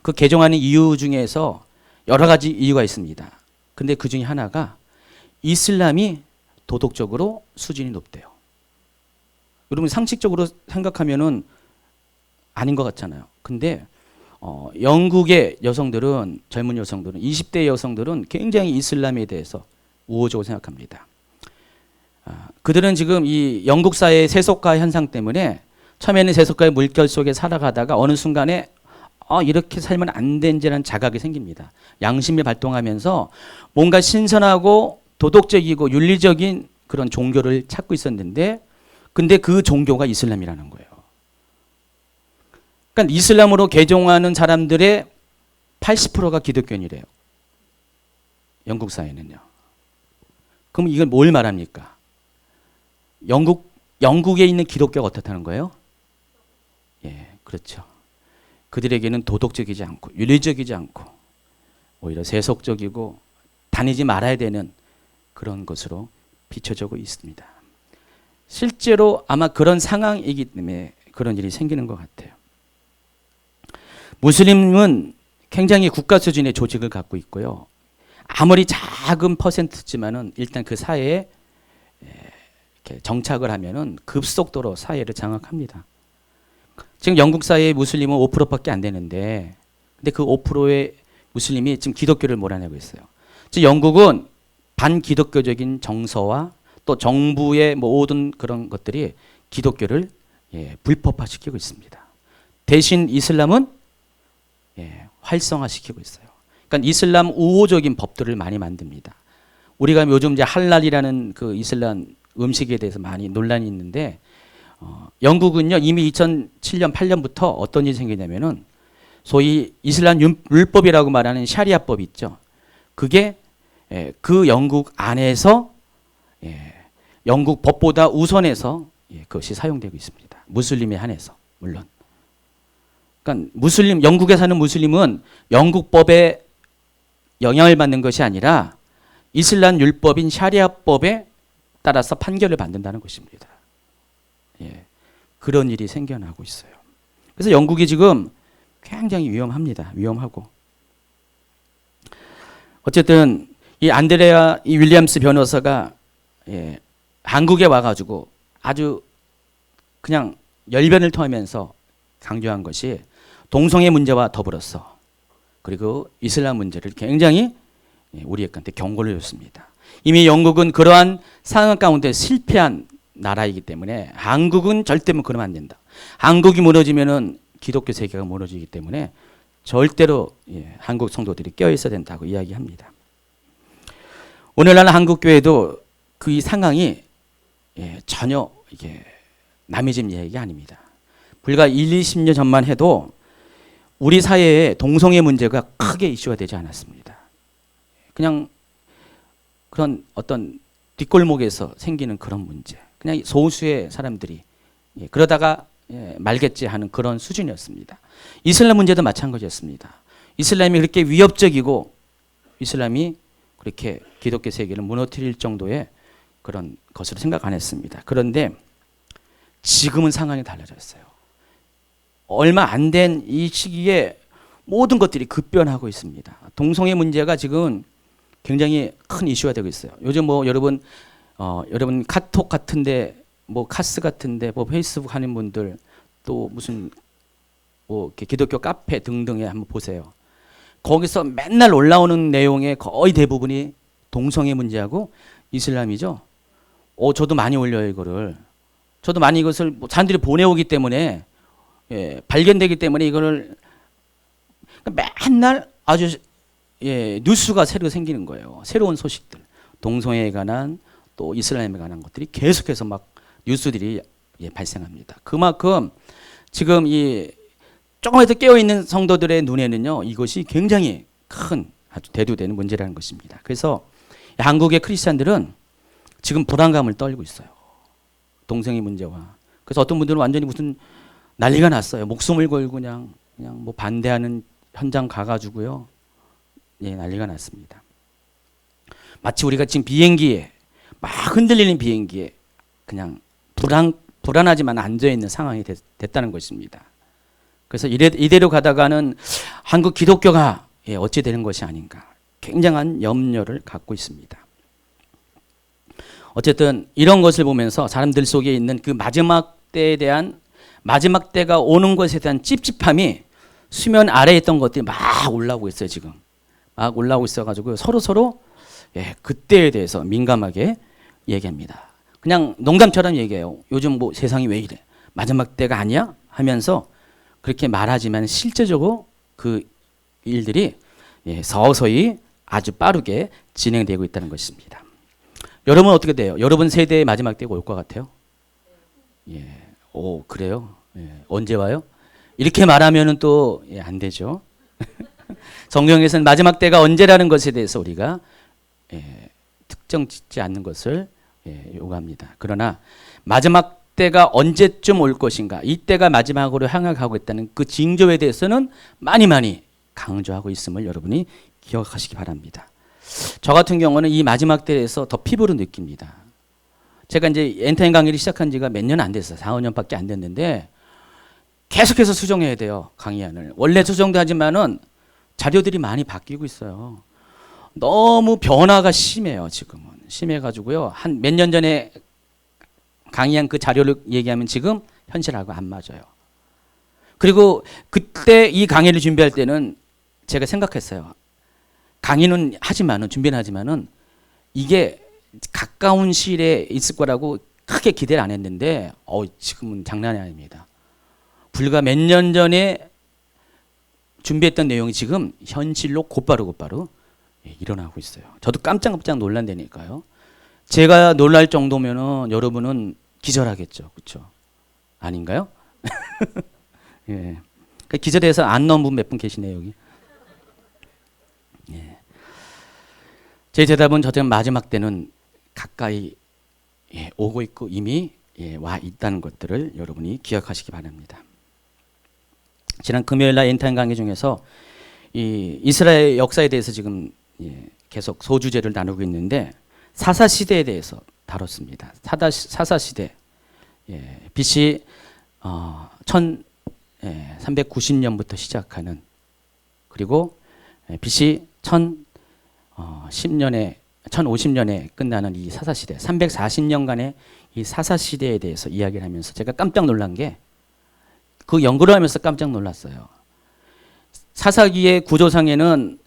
그 개종하는 이유 중에서 여러 가지 이유가 있습니다. 근데 그 중에 하나가 이슬람이 도덕적으로 수준이 높대요. 여러분 상식적으로 생각하면은 아닌 것 같잖아요. 근데 영국의 여성들은 젊은 여성들은 20대 여성들은 굉장히 이슬람에 대해서 우호적으로 생각합니다. 그들은 지금 이 영국 사회의 세속화 현상 때문에 처음에는 세속화의 물결 속에 살아가다가 어느 순간에 이렇게 살면 안 된다는 자각이 생깁니다. 양심이 발동하면서 뭔가 신선하고 도덕적이고 윤리적인 그런 종교를 찾고 있었는데 근데 그 종교가 이슬람이라는 거예요. 그러니까 이슬람으로 개종하는 사람들의 80%가 기독교인이래요. 영국 사회는요. 그럼 이걸 뭘 말합니까? 영국에 있는 기독교가 어떻다는 거예요? 예, 그렇죠. 그들에게는 도덕적이지 않고 윤리적이지 않고 오히려 세속적이고 다니지 말아야 되는 그런 것으로 비춰지고 있습니다. 실제로 아마 그런 상황이기 때문에 그런 일이 생기는 것 같아요. 무슬림은 굉장히 국가 수준의 조직을 갖고 있고요. 아무리 작은 퍼센트지만은 일단 그 사회에 이렇게 정착을 하면은 급속도로 사회를 장악합니다. 지금 영국 사회의 무슬림은 5%밖에 안 되는데, 근데 그 5%의 무슬림이 지금 기독교를 몰아내고 있어요. 지금 영국은 반기독교적인 정서와 또 정부의 모든 그런 것들이 기독교를 불법화시키고 있습니다. 대신 이슬람은 활성화시키고 있어요. 그러니까 이슬람 우호적인 법들을 많이 만듭니다. 우리가 요즘 이제 할랄이라는 그 이슬람 음식에 대해서 많이 논란이 있는데 영국은요 이미 2007년 8년부터 어떤 일이 생기냐면은 소위 이슬람 율법이라고 말하는 샤리아법이 있죠. 그게 그 영국 안에서 영국 법보다 우선해서 그것이 사용되고 있습니다. 무슬림에 한해서 물론. 그러니까 영국에 사는 무슬림은 영국 법에 영향을 받는 것이 아니라 이슬람 율법인 샤리아법에 따라서 판결을 받는다는 것입니다. 그런 일이 생겨나고 있어요. 그래서 영국이 지금 굉장히 위험합니다. 위험하고. 어쨌든 이 안드레아 이 윌리엄스 변호사가 한국에 와가지고 아주 그냥 열변을 토하면서 강조한 것이 동성애 문제와 더불어서 그리고 이슬람 문제를 굉장히 우리에게 경고를 줬습니다. 이미 영국은 그러한 상황 가운데 실패한 나라이기 때문에 한국은 절대 그러면 안 된다. 한국이 무너지면은 기독교 세계가 무너지기 때문에 절대로 한국 성도들이 껴 있어야 된다고 이야기합니다. 오늘날 한국 교회도 그 상황이 전혀 이게 남의 집 이야기가 아닙니다. 불과 20년 전만 해도 우리 사회에 동성애 문제가 크게 이슈가 되지 않았습니다. 그냥 그런 어떤 뒷골목에서 생기는 그런 문제. 그냥 소수의 사람들이 그러다가 말겠지 하는 그런 수준이었습니다. 이슬람 문제도 마찬가지였습니다. 이슬람이 그렇게 위협적이고 이슬람이 그렇게 기독교 세계를 무너뜨릴 정도의 그런 것으로 생각 안 했습니다. 그런데 지금은 상황이 달라졌어요. 얼마 안 된 이 시기에 모든 것들이 급변하고 있습니다. 동성애 문제가 지금 굉장히 큰 이슈가 되고 있어요. 요즘 뭐 여러분 카톡 같은데 뭐 카스 같은데 뭐 페이스북 하는 분들 또 무슨 뭐 이렇게 기독교 카페 등등에 한번 보세요. 거기서 맨날 올라오는 내용의 거의 대부분이 동성애 문제하고 이슬람이죠. 저도 많이 올려요 이거를. 저도 많이 이것을 뭐 사람들이 보내오기 때문에 발견되기 때문에 이거를 맨날 아주 뉴스가 새로 생기는 거예요. 새로운 소식들, 동성애에 관한 또 이슬람에 관한 것들이 계속해서 막 뉴스들이 발생합니다. 그만큼 지금 이 조금이라도 깨어 있는 성도들의 눈에는요, 이것이 굉장히 큰 아주 대두되는 문제라는 것입니다. 그래서 한국의 크리스찬들은 지금 불안감을 떨고 있어요. 동성애 문제와. 그래서 어떤 분들은 완전히 무슨 난리가 났어요. 목숨을 걸고 그냥 뭐 반대하는 현장 가가지고요. 난리가 났습니다. 마치 우리가 지금 비행기에 막 흔들리는 비행기에 그냥 불안하지만 앉아있는 상황이 됐다는 것입니다. 그래서 이대로 가다가는 한국 기독교가 어찌 되는 것이 아닌가 굉장한 염려를 갖고 있습니다. 어쨌든 이런 것을 보면서 사람들 속에 있는 그 마지막 때에 대한 마지막 때가 오는 것에 대한 찝찝함이 수면 아래에 있던 것들이 막 올라오고 있어요. 지금 막 올라오고 있어가지고 서로 그때에 대해서 민감하게 얘기합니다. 그냥 농담처럼 얘기해요. 요즘 뭐 세상이 왜 이래? 마지막 때가 아니야? 하면서 그렇게 말하지만 실제적으로 그 일들이 서서히 아주 빠르게 진행되고 있다는 것입니다. 여러분 어떻게 돼요? 여러분 세대의 마지막 때가 올 것 같아요? 그래요? 언제 와요? 이렇게 말하면은 또 안 되죠. 성경에서는 마지막 때가 언제라는 것에 대해서 우리가 특정 짓지 않는 것을 요구합니다. 그러나 마지막 때가 언제쯤 올 것인가, 이때가 마지막으로 향하고 있다는 그 징조에 대해서는 많이 강조하고 있음을 여러분이 기억하시기 바랍니다. 저 같은 경우는 이 마지막 때에서 더 피부로 느낍니다. 제가 이제 엔타임 강의를 시작한 지가 몇 년 안 됐어요. 4, 5년밖에 안 됐는데 계속해서 수정해야 돼요. 강의안을. 원래 수정도 하지만은 자료들이 많이 바뀌고 있어요. 너무 변화가 심해요. 지금은. 심해가지고요. 한 몇 년 전에 강의한 그 자료를 얘기하면 지금 현실하고 안 맞아요. 그리고 그때 이 강의를 준비할 때는 제가 생각했어요. 강의는 하지만은, 준비는 하지만은 이게 가까운 시일에 있을 거라고 크게 기대를 안 했는데 지금은 장난이 아닙니다. 불과 몇 년 전에 준비했던 내용이 지금 현실로 곧바로 일어나고 있어요. 저도 깜짝 놀란다니까요. 제가 놀랄 정도면은 여러분은 기절하겠죠. 그렇죠? 아닌가요? 기절해서 안 넣은 분 몇 분 계시네요, 여기. 제 대답은 저는 마지막 때는 가까이 오고 있고 이미 와 있다는 것들을 여러분이 기억하시기 바랍니다. 지난 금요일 날 엔타임 강의 중에서 이 이스라엘 역사에 대해서 지금 계속 소주제를 나누고 있는데 사사시대에 대해서 다뤘습니다. 사사시대 BC 1390년부터 시작하는, 그리고 BC 1050년에 끝나는 이 사사시대, 340년간의 이 사사시대에 대해서 이야기를 하면서 제가 깜짝 놀란 게, 그 연구를 하면서 깜짝 놀랐어요. 사사기의 구조상에는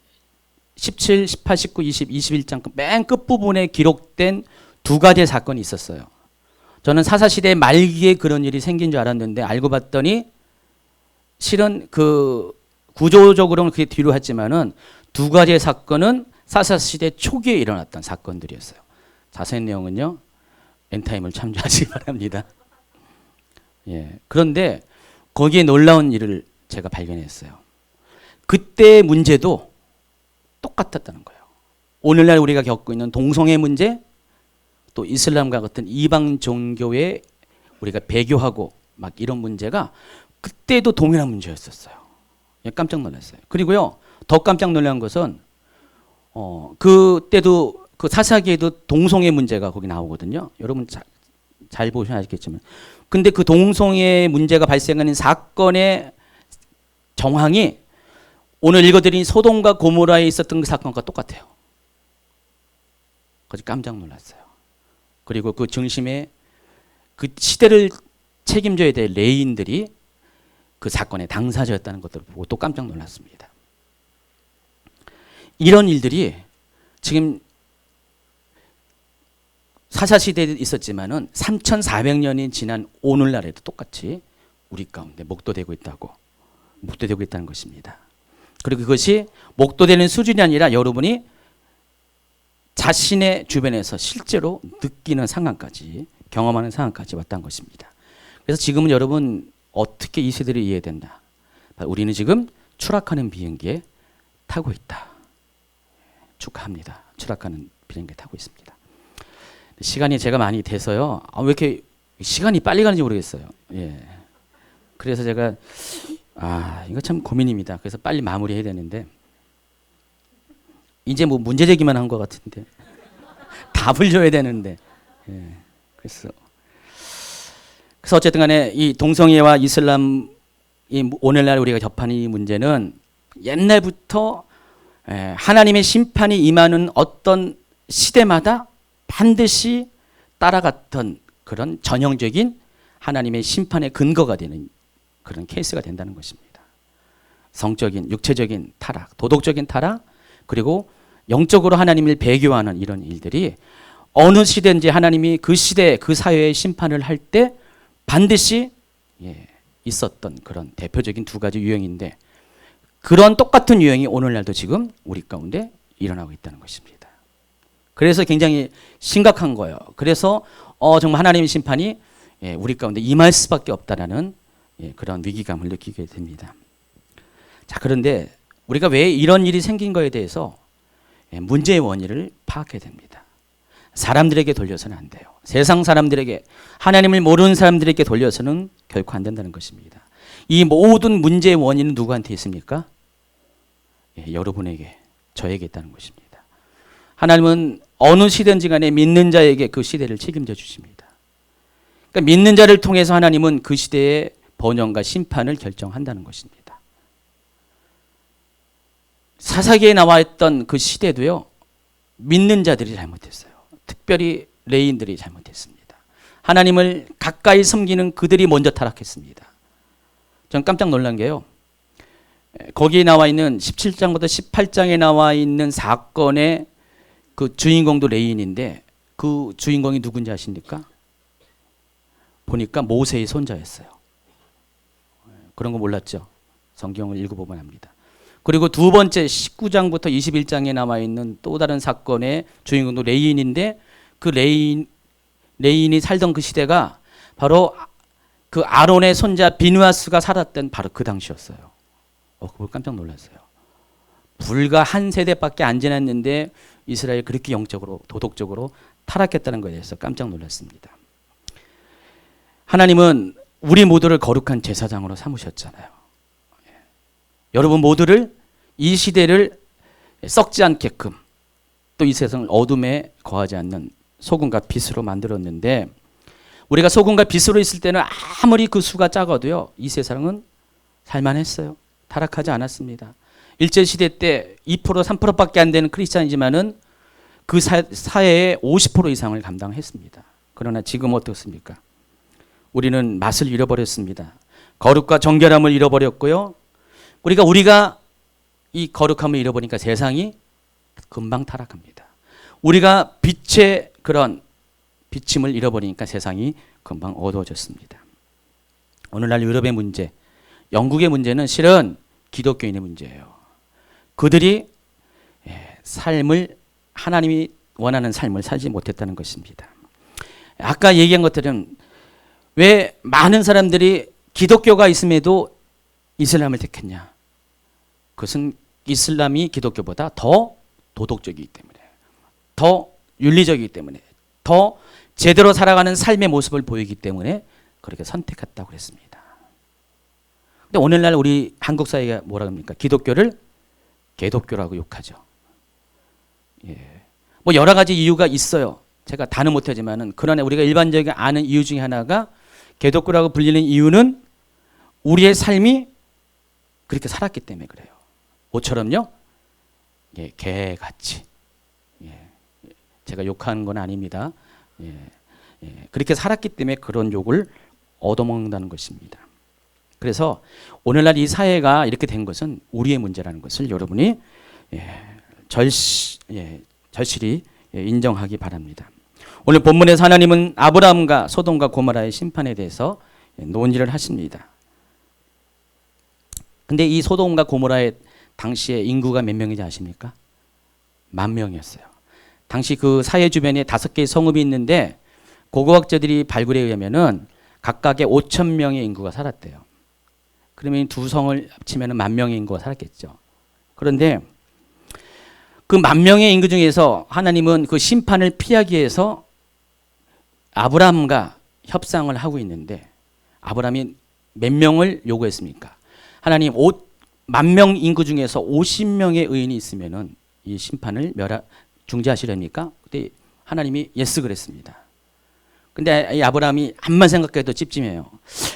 17, 18, 19, 20, 21장 맨 끝부분에 기록된 두 가지의 사건이 있었어요. 저는 사사시대 말기에 그런 일이 생긴 줄 알았는데 알고 봤더니 실은 그 구조적으로는 그게 뒤로 했지만은 두 가지의 사건은 사사시대 초기에 일어났던 사건들이었어요. 자세한 내용은요, 엔타임을 참조하시기 바랍니다. 그런데 거기에 놀라운 일을 제가 발견했어요. 그때의 문제도 똑같았다는 거예요. 오늘날 우리가 겪고 있는 동성애 문제, 또 이슬람과 같은 이방 종교에 우리가 배교하고 막 이런 문제가 그때도 동일한 문제였었어요. 깜짝 놀랐어요. 그리고요, 더 깜짝 놀란 것은 그때도 그 사사기에도 동성애 문제가 거기 나오거든요. 여러분 잘 보시면 아시겠지만. 근데 그 동성애 문제가 발생하는 사건의 정황이 오늘 읽어드린 소돔과 고모라에 있었던 그 사건과 똑같아요. 그래서 깜짝 놀랐어요. 그리고 그 중심에 그 시대를 책임져야 될 레인들이 그 사건의 당사자였다는 것들을 보고 또 깜짝 놀랐습니다. 이런 일들이 지금 사사시대에 있었지만은 3,400년이 지난 오늘날에도 똑같이 우리 가운데 목도되고 있다는 것입니다. 그리고 그것이 목도되는 수준이 아니라 여러분이 자신의 주변에서 실제로 느끼는 상황까지, 경험하는 상황까지 왔다는 것입니다. 그래서 지금은 여러분 어떻게 이 세대를 이해된다? 우리는 지금 추락하는 비행기에 타고 있다. 축하합니다. 추락하는 비행기에 타고 있습니다. 시간이 제가 많이 돼서요. 왜 이렇게 시간이 빨리 가는지 모르겠어요. 예. 그래서 제가 이거 참 고민입니다. 그래서 빨리 마무리해야 되는데 이제 뭐 문제 제기만 한 것 같은데 답을 줘야 되는데. 예. 그래서 어쨌든 간에 이 동성애와 이슬람이 오늘날 우리가 접하는 이 문제는 옛날부터 하나님의 심판이 임하는 어떤 시대마다 반드시 따라갔던 그런 전형적인 하나님의 심판의 근거가 되는 그런 케이스가 된다는 것입니다. 성적인, 육체적인 타락, 도덕적인 타락, 그리고 영적으로 하나님을 배교하는 이런 일들이 어느 시대인지 하나님이 그 시대, 그 사회의 심판을 할 때 반드시 있었던 그런 대표적인 두 가지 유형인데, 그런 똑같은 유형이 오늘날도 지금 우리 가운데 일어나고 있다는 것입니다. 그래서 굉장히 심각한 거예요. 그래서 정말 하나님의 심판이 우리 가운데 임할 수밖에 없다라는 그런 위기감을 느끼게 됩니다. 자, 그런데 우리가 왜 이런 일이 생긴 거에 대해서 문제의 원인을 파악해야 됩니다. 사람들에게 돌려서는 안 돼요. 세상 사람들에게, 하나님을 모르는 사람들에게 돌려서는 결코 안 된다는 것입니다. 이 모든 문제의 원인은 누구한테 있습니까? 여러분에게, 저에게 있다는 것입니다. 하나님은 어느 시대인지 간에 믿는 자에게 그 시대를 책임져 주십니다. 그러니까 믿는 자를 통해서 하나님은 그 시대의 번영과 심판을 결정한다는 것입니다. 사사기에 나와 있던 그 시대도요, 믿는 자들이 잘못했어요. 특별히 레인들이 잘못했습니다. 하나님을 가까이 섬기는 그들이 먼저 타락했습니다. 전 깜짝 놀란 게요, 거기에 나와 있는 17장부터 18장에 나와 있는 사건의 그 주인공도 레인인데 그 주인공이 누군지 아십니까? 보니까 모세의 손자였어요. 그런 거 몰랐죠? 성경을 읽어보면 압니다. 그리고 두 번째 19장부터 21장에 나와 있는 또 다른 사건의 주인공도 레인인데 그 레인이 살던 그 시대가 바로 그 아론의 손자 비누아스가 살았던 바로 그 당시였어요. 그걸 깜짝 놀랐어요. 불과 한 세대밖에 안 지났는데 이스라엘이 그렇게 영적으로, 도덕적으로 타락했다는 것에 대해서 깜짝 놀랐습니다. 하나님은 우리 모두를 거룩한 제사장으로 삼으셨잖아요. 여러분 모두를, 이 시대를 썩지 않게끔, 또 이 세상을 어둠에 거하지 않는 소금과 빛으로 만들었는데, 우리가 소금과 빛으로 있을 때는 아무리 그 수가 작아도요, 이 세상은 살만했어요. 타락하지 않았습니다. 일제시대 때 2%, 3%밖에 안 되는 크리스찬이지만은 그 사회의 50% 이상을 감당했습니다. 그러나 지금 어떻습니까? 우리는 맛을 잃어버렸습니다. 거룩과 정결함을 잃어버렸고요. 우리가 이 거룩함을 잃어버리니까 세상이 금방 타락합니다. 우리가 빛의 그런 비침을 잃어버리니까 세상이 금방 어두워졌습니다. 오늘날 유럽의 문제, 영국의 문제는 실은 기독교인의 문제예요. 그들이 삶을, 하나님이 원하는 삶을 살지 못했다는 것입니다. 아까 얘기한 것들은 왜 많은 사람들이 기독교가 있음에도 이슬람을 택했냐? 그것은 이슬람이 기독교보다 더 도덕적이기 때문에, 더 윤리적이기 때문에, 더 제대로 살아가는 삶의 모습을 보이기 때문에 그렇게 선택했다고 그랬습니다. 근데 오늘날 우리 한국 사회가 뭐라 합니까? 기독교를 개독교라고 욕하죠. 예. 뭐 여러 가지 이유가 있어요. 제가 다는 못하지만은 그러나 우리가 일반적인 아는 이유 중에 하나가 개독교라고 불리는 이유는 우리의 삶이 그렇게 살았기 때문에 그래요. 모처럼요. 예, 개같이. 예. 제가 욕하는 건 아닙니다. 예. 예. 그렇게 살았기 때문에 그런 욕을 얻어먹는다는 것입니다. 그래서 오늘날 이 사회가 이렇게 된 것은 우리의 문제라는 것을 여러분이 절실히 인정하기 바랍니다. 오늘 본문에서 하나님은 아브라함과 소돔과 고모라의 심판에 대해서 논의를 하십니다. 근데 이 소돔과 고모라의 당시에 인구가 몇 명인지 아십니까? 10,000명이었어요. 당시 그 사회 주변에 5개의 성읍이 있는데 고고학자들이 발굴에 의하면은 각각의 5,000명의 인구가 살았대요. 그러면 두 성을 합치면 10,000명의 인구가 살았겠죠. 그런데 그 10,000명의 인구 중에서 하나님은 그 심판을 피하기 위해서 아브라함과 협상을 하고 있는데 아브라함이 몇 명을 요구했습니까? 하나님 10,000명 인구 중에서 50명의 의인이 있으면은 이 심판을 중지하시렵니까? 그때 하나님이 예스 그랬습니다. 근데 이 아브라함이 암만 생각해도 찝찝해요.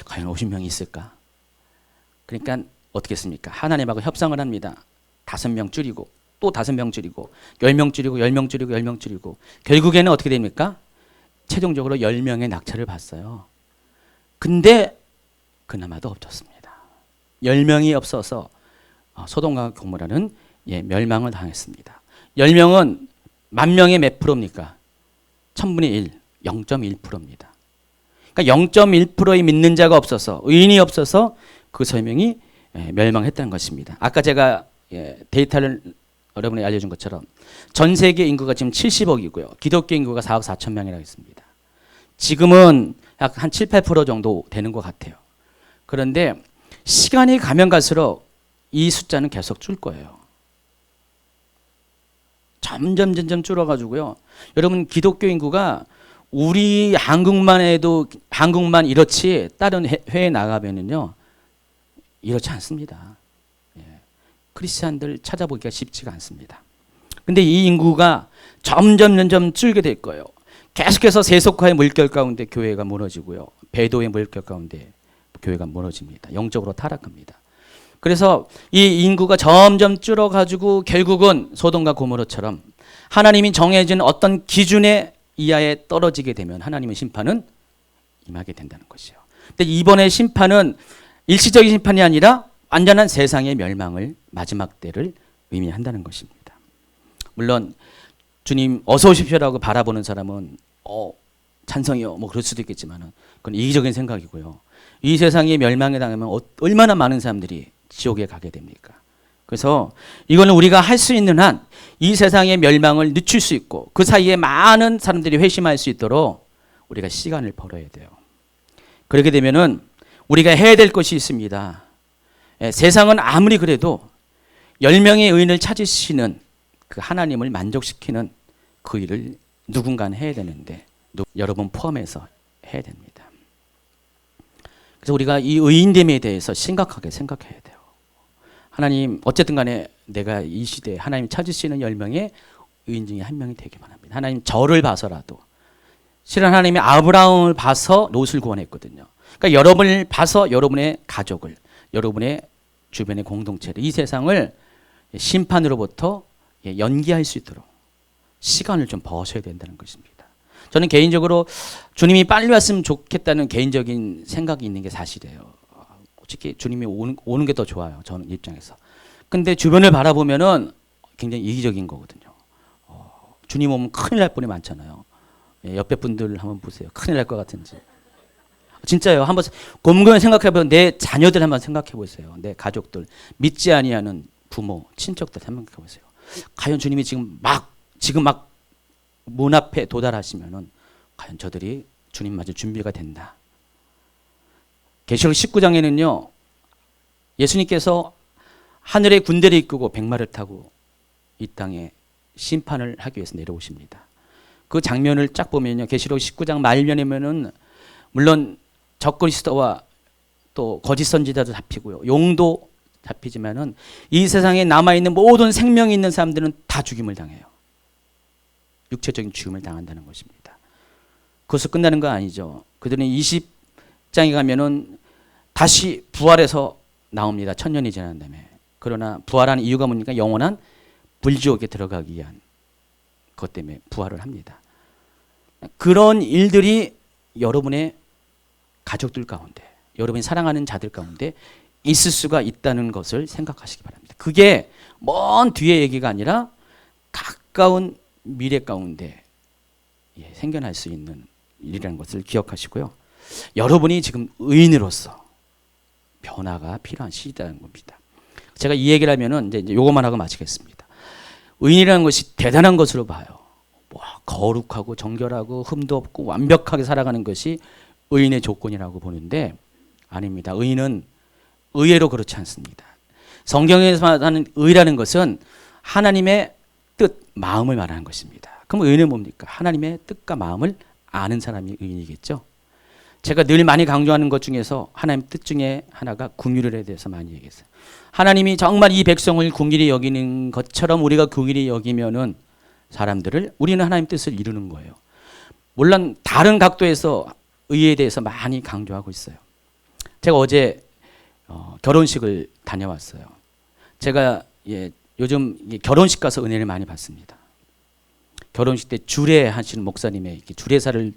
과연 50명이 있을까? 그러니까 어떻게 했습니까? 하나님하고 협상을 합니다. 5명 줄이고 또 5명 줄이고 10명 줄이고 10명 줄이고 10명 줄이고 결국에는 어떻게 됩니까? 최종적으로 10명의 낙찰을 받았어요. 근데 그나마도 없었습니다. 10명이 없어서 소돔과 고모라는 멸망을 당했습니다. 10명은 10,000명의 몇 프로입니까? 1000분의 1, 0.1%입니다. 그러니까 0.1%의 믿는 자가 없어서 의인이 없어서 그 설명이 멸망했다는 것입니다. 아까 제가 데이터를 여러분이 알려준 것처럼 전 세계 인구가 지금 70억이고요. 기독교 인구가 4억 4천 명이라고 했습니다. 지금은 약 한 7, 8% 정도 되는 것 같아요. 그런데 시간이 가면 갈수록 이 숫자는 계속 줄 거예요. 점점 줄어가지고요. 여러분 기독교 인구가 우리 한국만 해도 한국만 이렇지 다른 해외에 나가면은요 이렇지 않습니다. 크리스찬들 찾아보기가 쉽지가 않습니다. 근데 이 인구가 점점 줄게 될 거예요. 계속해서 세속화의 물결 가운데 교회가 무너지고요. 배도의 물결 가운데 교회가 무너집니다. 영적으로 타락합니다. 그래서 이 인구가 점점 줄어가지고 결국은 소돔과 고모라처럼 하나님이 정해진 어떤 기준의 이하에 떨어지게 되면 하나님의 심판은 임하게 된다는 것이요. 근데 이번에 심판은 일시적인 심판이 아니라 완전한 세상의 멸망을 마지막 때를 의미한다는 것입니다. 물론 주님 어서 오십시오라고 바라보는 사람은 찬성이요 뭐 그럴 수도 있겠지만 그건 이기적인 생각이고요. 이 세상이 멸망에 당하면 얼마나 많은 사람들이 지옥에 가게 됩니까? 그래서 이거는 우리가 할 수 있는 한 이 세상의 멸망을 늦출 수 있고 그 사이에 많은 사람들이 회심할 수 있도록 우리가 시간을 벌어야 돼요. 그렇게 되면은 우리가 해야 될 것이 있습니다. 세상은 아무리 그래도 10명의 의인을 찾으시는 그 하나님을 만족시키는 그 일을 누군가는 해야 되는데 여러분 포함해서 해야 됩니다. 그래서 우리가 이 의인됨에 대해서 심각하게 생각해야 돼요. 하나님 어쨌든 간에 내가 이 시대에 하나님 찾으시는 10명의 의인 중에 한 명이 되기만 합니다. 하나님 저를 봐서라도 실은 하나님이 아브라함을 봐서 롯을 구원했거든요. 그러니까 여러분을 봐서 여러분의 가족을 여러분의 주변의 공동체를 이 세상을 심판으로부터 연기할 수 있도록 시간을 좀 버셔야 된다는 것입니다. 저는 개인적으로 주님이 빨리 왔으면 좋겠다는 개인적인 생각이 있는 게 사실이에요. 솔직히 주님이 오는 게 더 좋아요. 저는 입장에서. 근데 주변을 바라보면은 굉장히 이기적인 거거든요. 주님 오면 큰일 날 뻔이 많잖아요. 옆에 분들 한번 보세요. 큰일 날 것 같은지. 진짜요. 한번 곰곰이 생각해보면 내 자녀들 한번 생각해보세요. 내 가족들, 믿지 아니하는 부모, 친척들 생각해보세요. 과연 주님이 지금 막 문 앞에 도달하시면은 과연 저들이 주님 맞을 준비가 된다. 계시록 19장에는요. 예수님께서 하늘의 군대를 이끌고 백마를 타고 이 땅에 심판을 하기 위해서 내려오십니다. 그 장면을 쫙 보면요. 계시록 19장 말면이면은 물론 적그리스도와 또 거짓 선지자도 잡히고요. 용도 잡히지만은 이 세상에 남아 있는 모든 생명이 있는 사람들은 다 죽임을 당해요. 육체적인 죽음을 당한다는 것입니다. 그것으로 끝나는 거 아니죠. 그들은 20장에 가면은 다시 부활해서 나옵니다. 1000년이 지난 다음에. 그러나 부활하는 이유가 뭡니까? 영원한 불지옥에 들어가기 위한 것 때문에 부활을 합니다. 그런 일들이 여러분의 가족들 가운데, 여러분이 사랑하는 자들 가운데 있을 수가 있다는 것을 생각하시기 바랍니다. 그게 먼 뒤의 얘기가 아니라 가까운 미래 가운데 생겨날 수 있는 일이라는 것을 기억하시고요. 여러분이 지금 의인으로서 변화가 필요한 시기라는 겁니다. 제가 이 얘기를 하면은 이제 요것만 하고 마치겠습니다. 의인이라는 것이 대단한 것으로 봐요. 뭐 거룩하고 정결하고 흠도 없고 완벽하게 살아가는 것이 의인의 조건이라고 보는데 아닙니다. 의인은 의외로 그렇지 않습니다. 성경에서 말하는 의라는 것은 하나님의 뜻, 마음을 말하는 것입니다. 그럼 의인은 뭡니까? 하나님의 뜻과 마음을 아는 사람이 의인이겠죠. 제가 늘 많이 강조하는 것 중에서 하나님 뜻 중에 하나가 긍휼에 대해서 많이 얘기했어요. 하나님이 정말 이 백성을 긍휼히 여기는 것처럼 우리가 긍휼히 여기면은 사람들을 우리는 하나님 뜻을 이루는 거예요. 물론 다른 각도에서 의에 대해서 많이 강조하고 있어요. 제가 어제 결혼식을 다녀왔어요. 제가 요즘 결혼식 가서 은혜를 많이 받습니다. 결혼식 때 주례하시는 목사님의 주례사를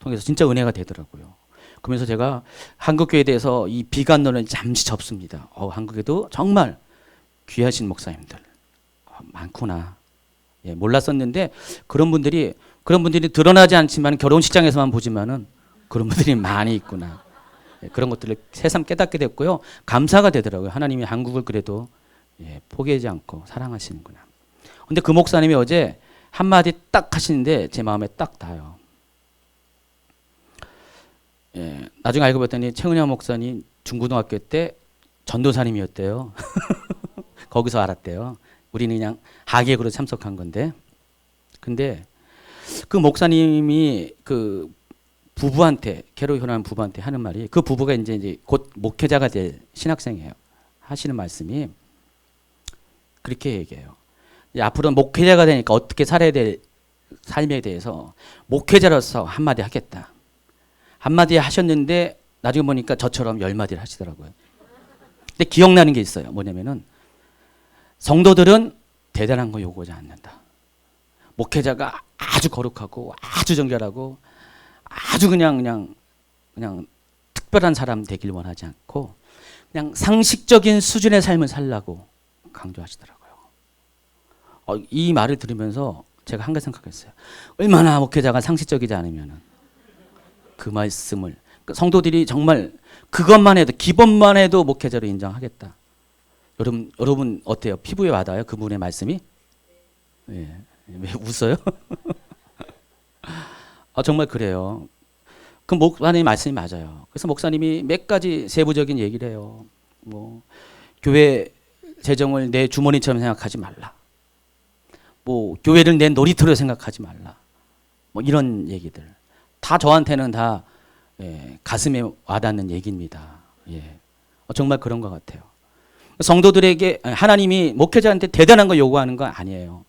통해서 진짜 은혜가 되더라고요. 그러면서 제가 한국교회에 대해서 이 비관론을 잠시 접습니다. 한국에도 정말 귀하신 목사님들 많구나. 몰랐었는데 그런 분들이 드러나지 않지만 결혼식장에서만 보지만은 그런 분들이 많이 있구나. 그런 것들을 새삼 깨닫게 됐고요. 감사가 되더라고요. 하나님이 한국을 그래도 포기하지 않고 사랑하시는구나. 근데 그 목사님이 어제 한마디 딱 하시는데 제 마음에 딱 닿아요. 나중에 알고 봤더니 최은영 목사님 중고등학교 때 전도사님이었대요. 거기서 알았대요. 우리는 그냥 하객으로 참석한 건데. 근데 그 목사님이 그 부부한테, 개로 결혼한 부부한테 하는 말이, 그 부부가 이제 곧 목회자가 될 신학생이에요. 하시는 말씀이 그렇게 얘기해요. 앞으로는 목회자가 되니까 어떻게 살아야 될 삶에 대해서 목회자로서 한마디 하겠다. 한마디 하셨는데 나중에 보니까 저처럼 10마디를 하시더라고요. 근데 기억나는 게 있어요. 뭐냐면은 성도들은 대단한 거 요구하지 않는다. 목회자가 아주 거룩하고 아주 정결하고 아주 그냥 특별한 사람 되길 원하지 않고 그냥 상식적인 수준의 삶을 살라고 강조하시더라고요. 이 말을 들으면서 제가 한 가지 생각했어요. 얼마나 목회자가 상식적이지 않으면은 그 말씀을 성도들이 정말 그것만 해도 기본만 해도 목회자로 인정하겠다. 여러분 어때요? 피부에 와닿아요? 그분의 말씀이? 왜 웃어요? 정말 그래요. 그 목사님 말씀이 맞아요. 그래서 목사님이 몇 가지 세부적인 얘기를 해요. 뭐 교회 재정을 내 주머니처럼 생각하지 말라. 뭐 교회를 내 놀이터로 생각하지 말라. 뭐 이런 얘기들. 다 저한테는 다 가슴에 와닿는 얘기입니다. 정말 그런 것 같아요. 성도들에게 하나님이 목회자한테 대단한 거 요구하는 건 아니에요.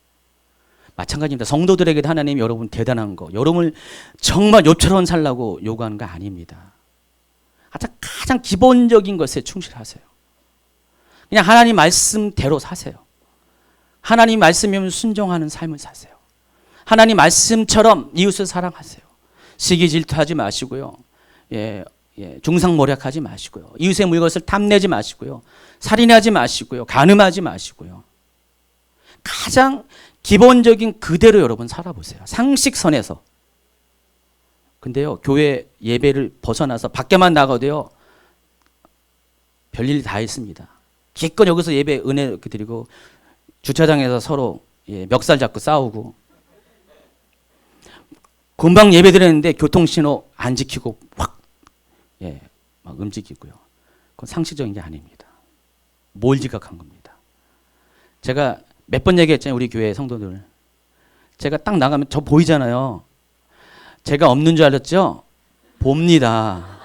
마찬가지입니다. 성도들에게도 하나님이 여러분 대단한 거, 여러분을 정말 욥처럼 살라고 요구하는 거 아닙니다. 가장 기본적인 것에 충실하세요. 그냥 하나님 말씀대로 사세요. 하나님 말씀이면 순종하는 삶을 사세요. 하나님 말씀처럼 이웃을 사랑하세요. 시기 질투하지 마시고요. 중상모략하지 마시고요. 이웃의 물것을 탐내지 마시고요. 살인하지 마시고요. 간음하지 마시고요. 가장 기본적인 그대로 여러분 살아보세요. 상식선에서. 근데요, 교회 예배를 벗어나서 밖에만 나가도요, 별일 다 있습니다. 기껏 여기서 예배 은혜 드리고, 주차장에서 서로 멱살 잡고 싸우고, 금방 예배 드렸는데 교통신호 안 지키고 확, 막 움직이고요. 그건 상식적인 게 아닙니다. 뭘 지각한 겁니다. 제가 몇 번 얘기했잖아요. 우리 교회 성도들. 제가 딱 나가면 저 보이잖아요. 제가 없는 줄 알았죠? 봅니다.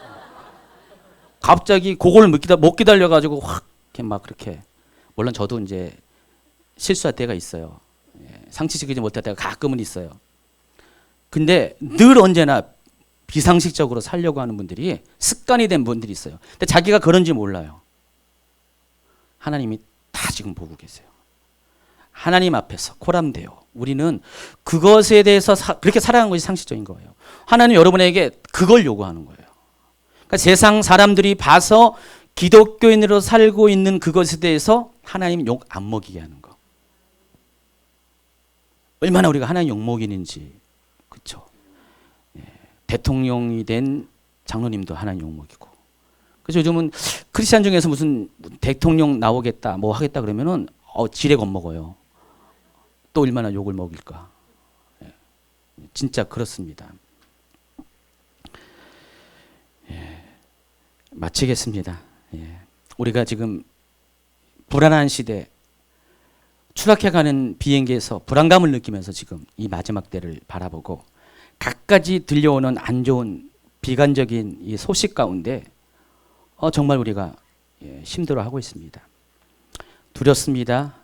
갑자기 그걸 못 기다려가지고 확 이렇게 막 그렇게. 물론 저도 이제 실수할 때가 있어요. 상식적이지 못할 때가 가끔은 있어요. 근데 늘 언제나 비상식적으로 살려고 하는 분들이 습관이 된 분들이 있어요. 근데 자기가 그런지 몰라요. 하나님이 다 지금 보고 계세요. 하나님 앞에서 코람돼요. 우리는 그것에 대해서 그렇게 살아가는 것이 상식적인 거예요. 하나님 여러분에게 그걸 요구하는 거예요. 그러니까 세상 사람들이 봐서 기독교인으로 살고 있는 그것에 대해서 하나님 욕 안 먹이게 하는 거. 얼마나 우리가 하나님 욕 먹이는지. 그렇죠. 예. 대통령이 된 장로님도 하나님 욕 먹이고. 그래서 요즘은 크리스찬 중에서 무슨 대통령 나오겠다 뭐 하겠다 그러면은 지레 겁먹어요. 또 얼마나 욕을 먹일까. 예. 진짜 그렇습니다. 예. 마치겠습니다. 예. 우리가 지금 불안한 시대, 추락해가는 비행기에서 불안감을 느끼면서 지금 이 마지막 때를 바라보고 갖가지 들려오는 안 좋은 비관적인 이 소식 가운데 정말 우리가 힘들어하고 있습니다. 두렵습니다.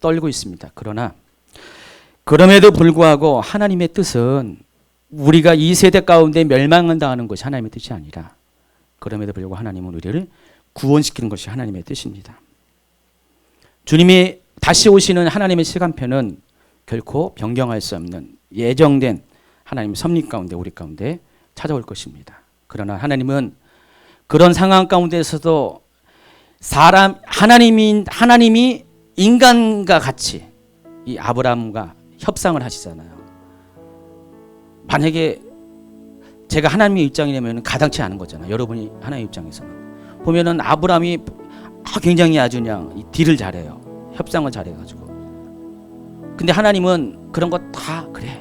떨고 있습니다. 그러나 그럼에도 불구하고 하나님의 뜻은 우리가 이 세대 가운데 멸망한다는 것이 하나님의 뜻이 아니라 그럼에도 불구하고 하나님은 우리를 구원시키는 것이 하나님의 뜻입니다. 주님이 다시 오시는 하나님의 시간표는 결코 변경할 수 없는 예정된 하나님의 섭리 가운데 우리 가운데 찾아올 것입니다. 그러나 하나님은 그런 상황 가운데서도 하나님이 인간과 같이 이 아브라함과 협상을 하시잖아요. 만약에 제가 하나님의 입장이라면 가당치 않은 거잖아요. 여러분이 하나님의 입장에서는 보면은 아브라함이 굉장히 아주 그냥 딜을 잘해요. 협상을 잘해가지고. 근데 하나님은 그런 거 다 그래.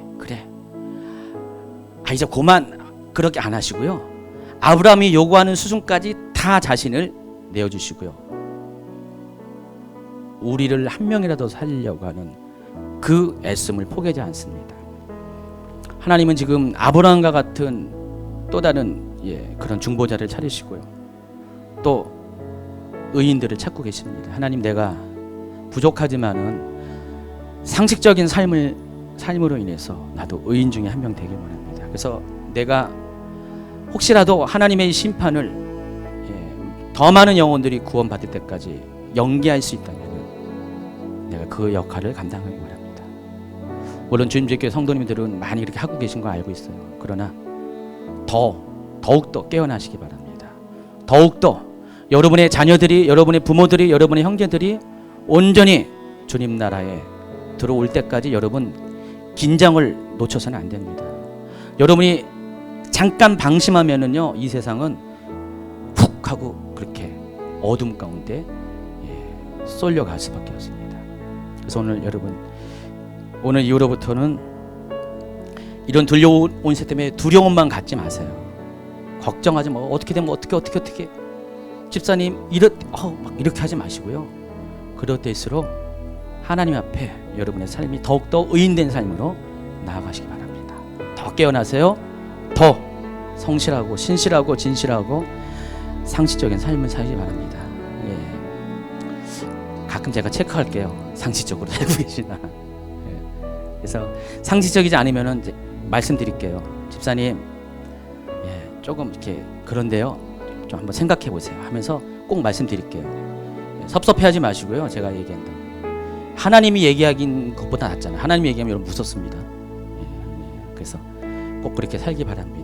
이제 그만 그렇게 안 하시고요. 아브라함이 요구하는 수준까지 다 자신을 내어주시고요. 우리를 한 명이라도 살리려고 하는 그 애씀을 포기하지 않습니다. 하나님은 지금 아브라함과 같은 또 다른 그런 중보자를 차리시고요. 또 의인들을 찾고 계십니다. 하나님, 내가 부족하지만은 상식적인 삶으로 인해서 나도 의인 중에 한 명 되길 원합니다. 그래서 내가 혹시라도 하나님의 심판을 더 많은 영혼들이 구원받을 때까지 연기할 수 있다면 내가 그 역할을 감당하기 원합니다. 물론 주님께서 성도님들은 많이 이렇게 하고 계신 거 알고 있어요. 그러나 더욱더 깨어나시기 바랍니다. 더욱더 여러분의 자녀들이, 여러분의 부모들이, 여러분의 형제들이 온전히 주님 나라에 들어올 때까지 여러분 긴장을 놓쳐서는 안 됩니다. 여러분이 잠깐 방심하면은요, 이 세상은 훅 하고 그렇게 어둠 가운데 쏠려갈 수밖에 없습니다. 그래서 오늘 여러분, 오늘 이후로부터는 이런 들려온 세 때문에 두려움만 갖지 마세요. 걱정하지 마. 어떻게 되면 어떻게 집사님 막 이렇게 하지 마시고요. 그럴 때일수록 하나님 앞에 여러분의 삶이 더욱더 의인된 삶으로 나아가시기 바랍니다. 더 깨어나세요. 더 성실하고 신실하고 진실하고 상식적인 삶을 살기 바랍니다. 가끔 제가 체크할게요. 상식적으로 살고 계시나. 그래서 상식적이지 않으면은 이제 말씀드릴게요. 집사님, 조금 이렇게 그런데요. 좀 한번 생각해 보세요. 하면서 꼭 말씀드릴게요. 섭섭해하지 마시고요. 제가 얘기한다고. 하나님이 얘기하긴 것보다 낫잖아요. 하나님이 얘기하면 여러분 무섭습니다. 그래서 꼭 그렇게 살기 바랍니다.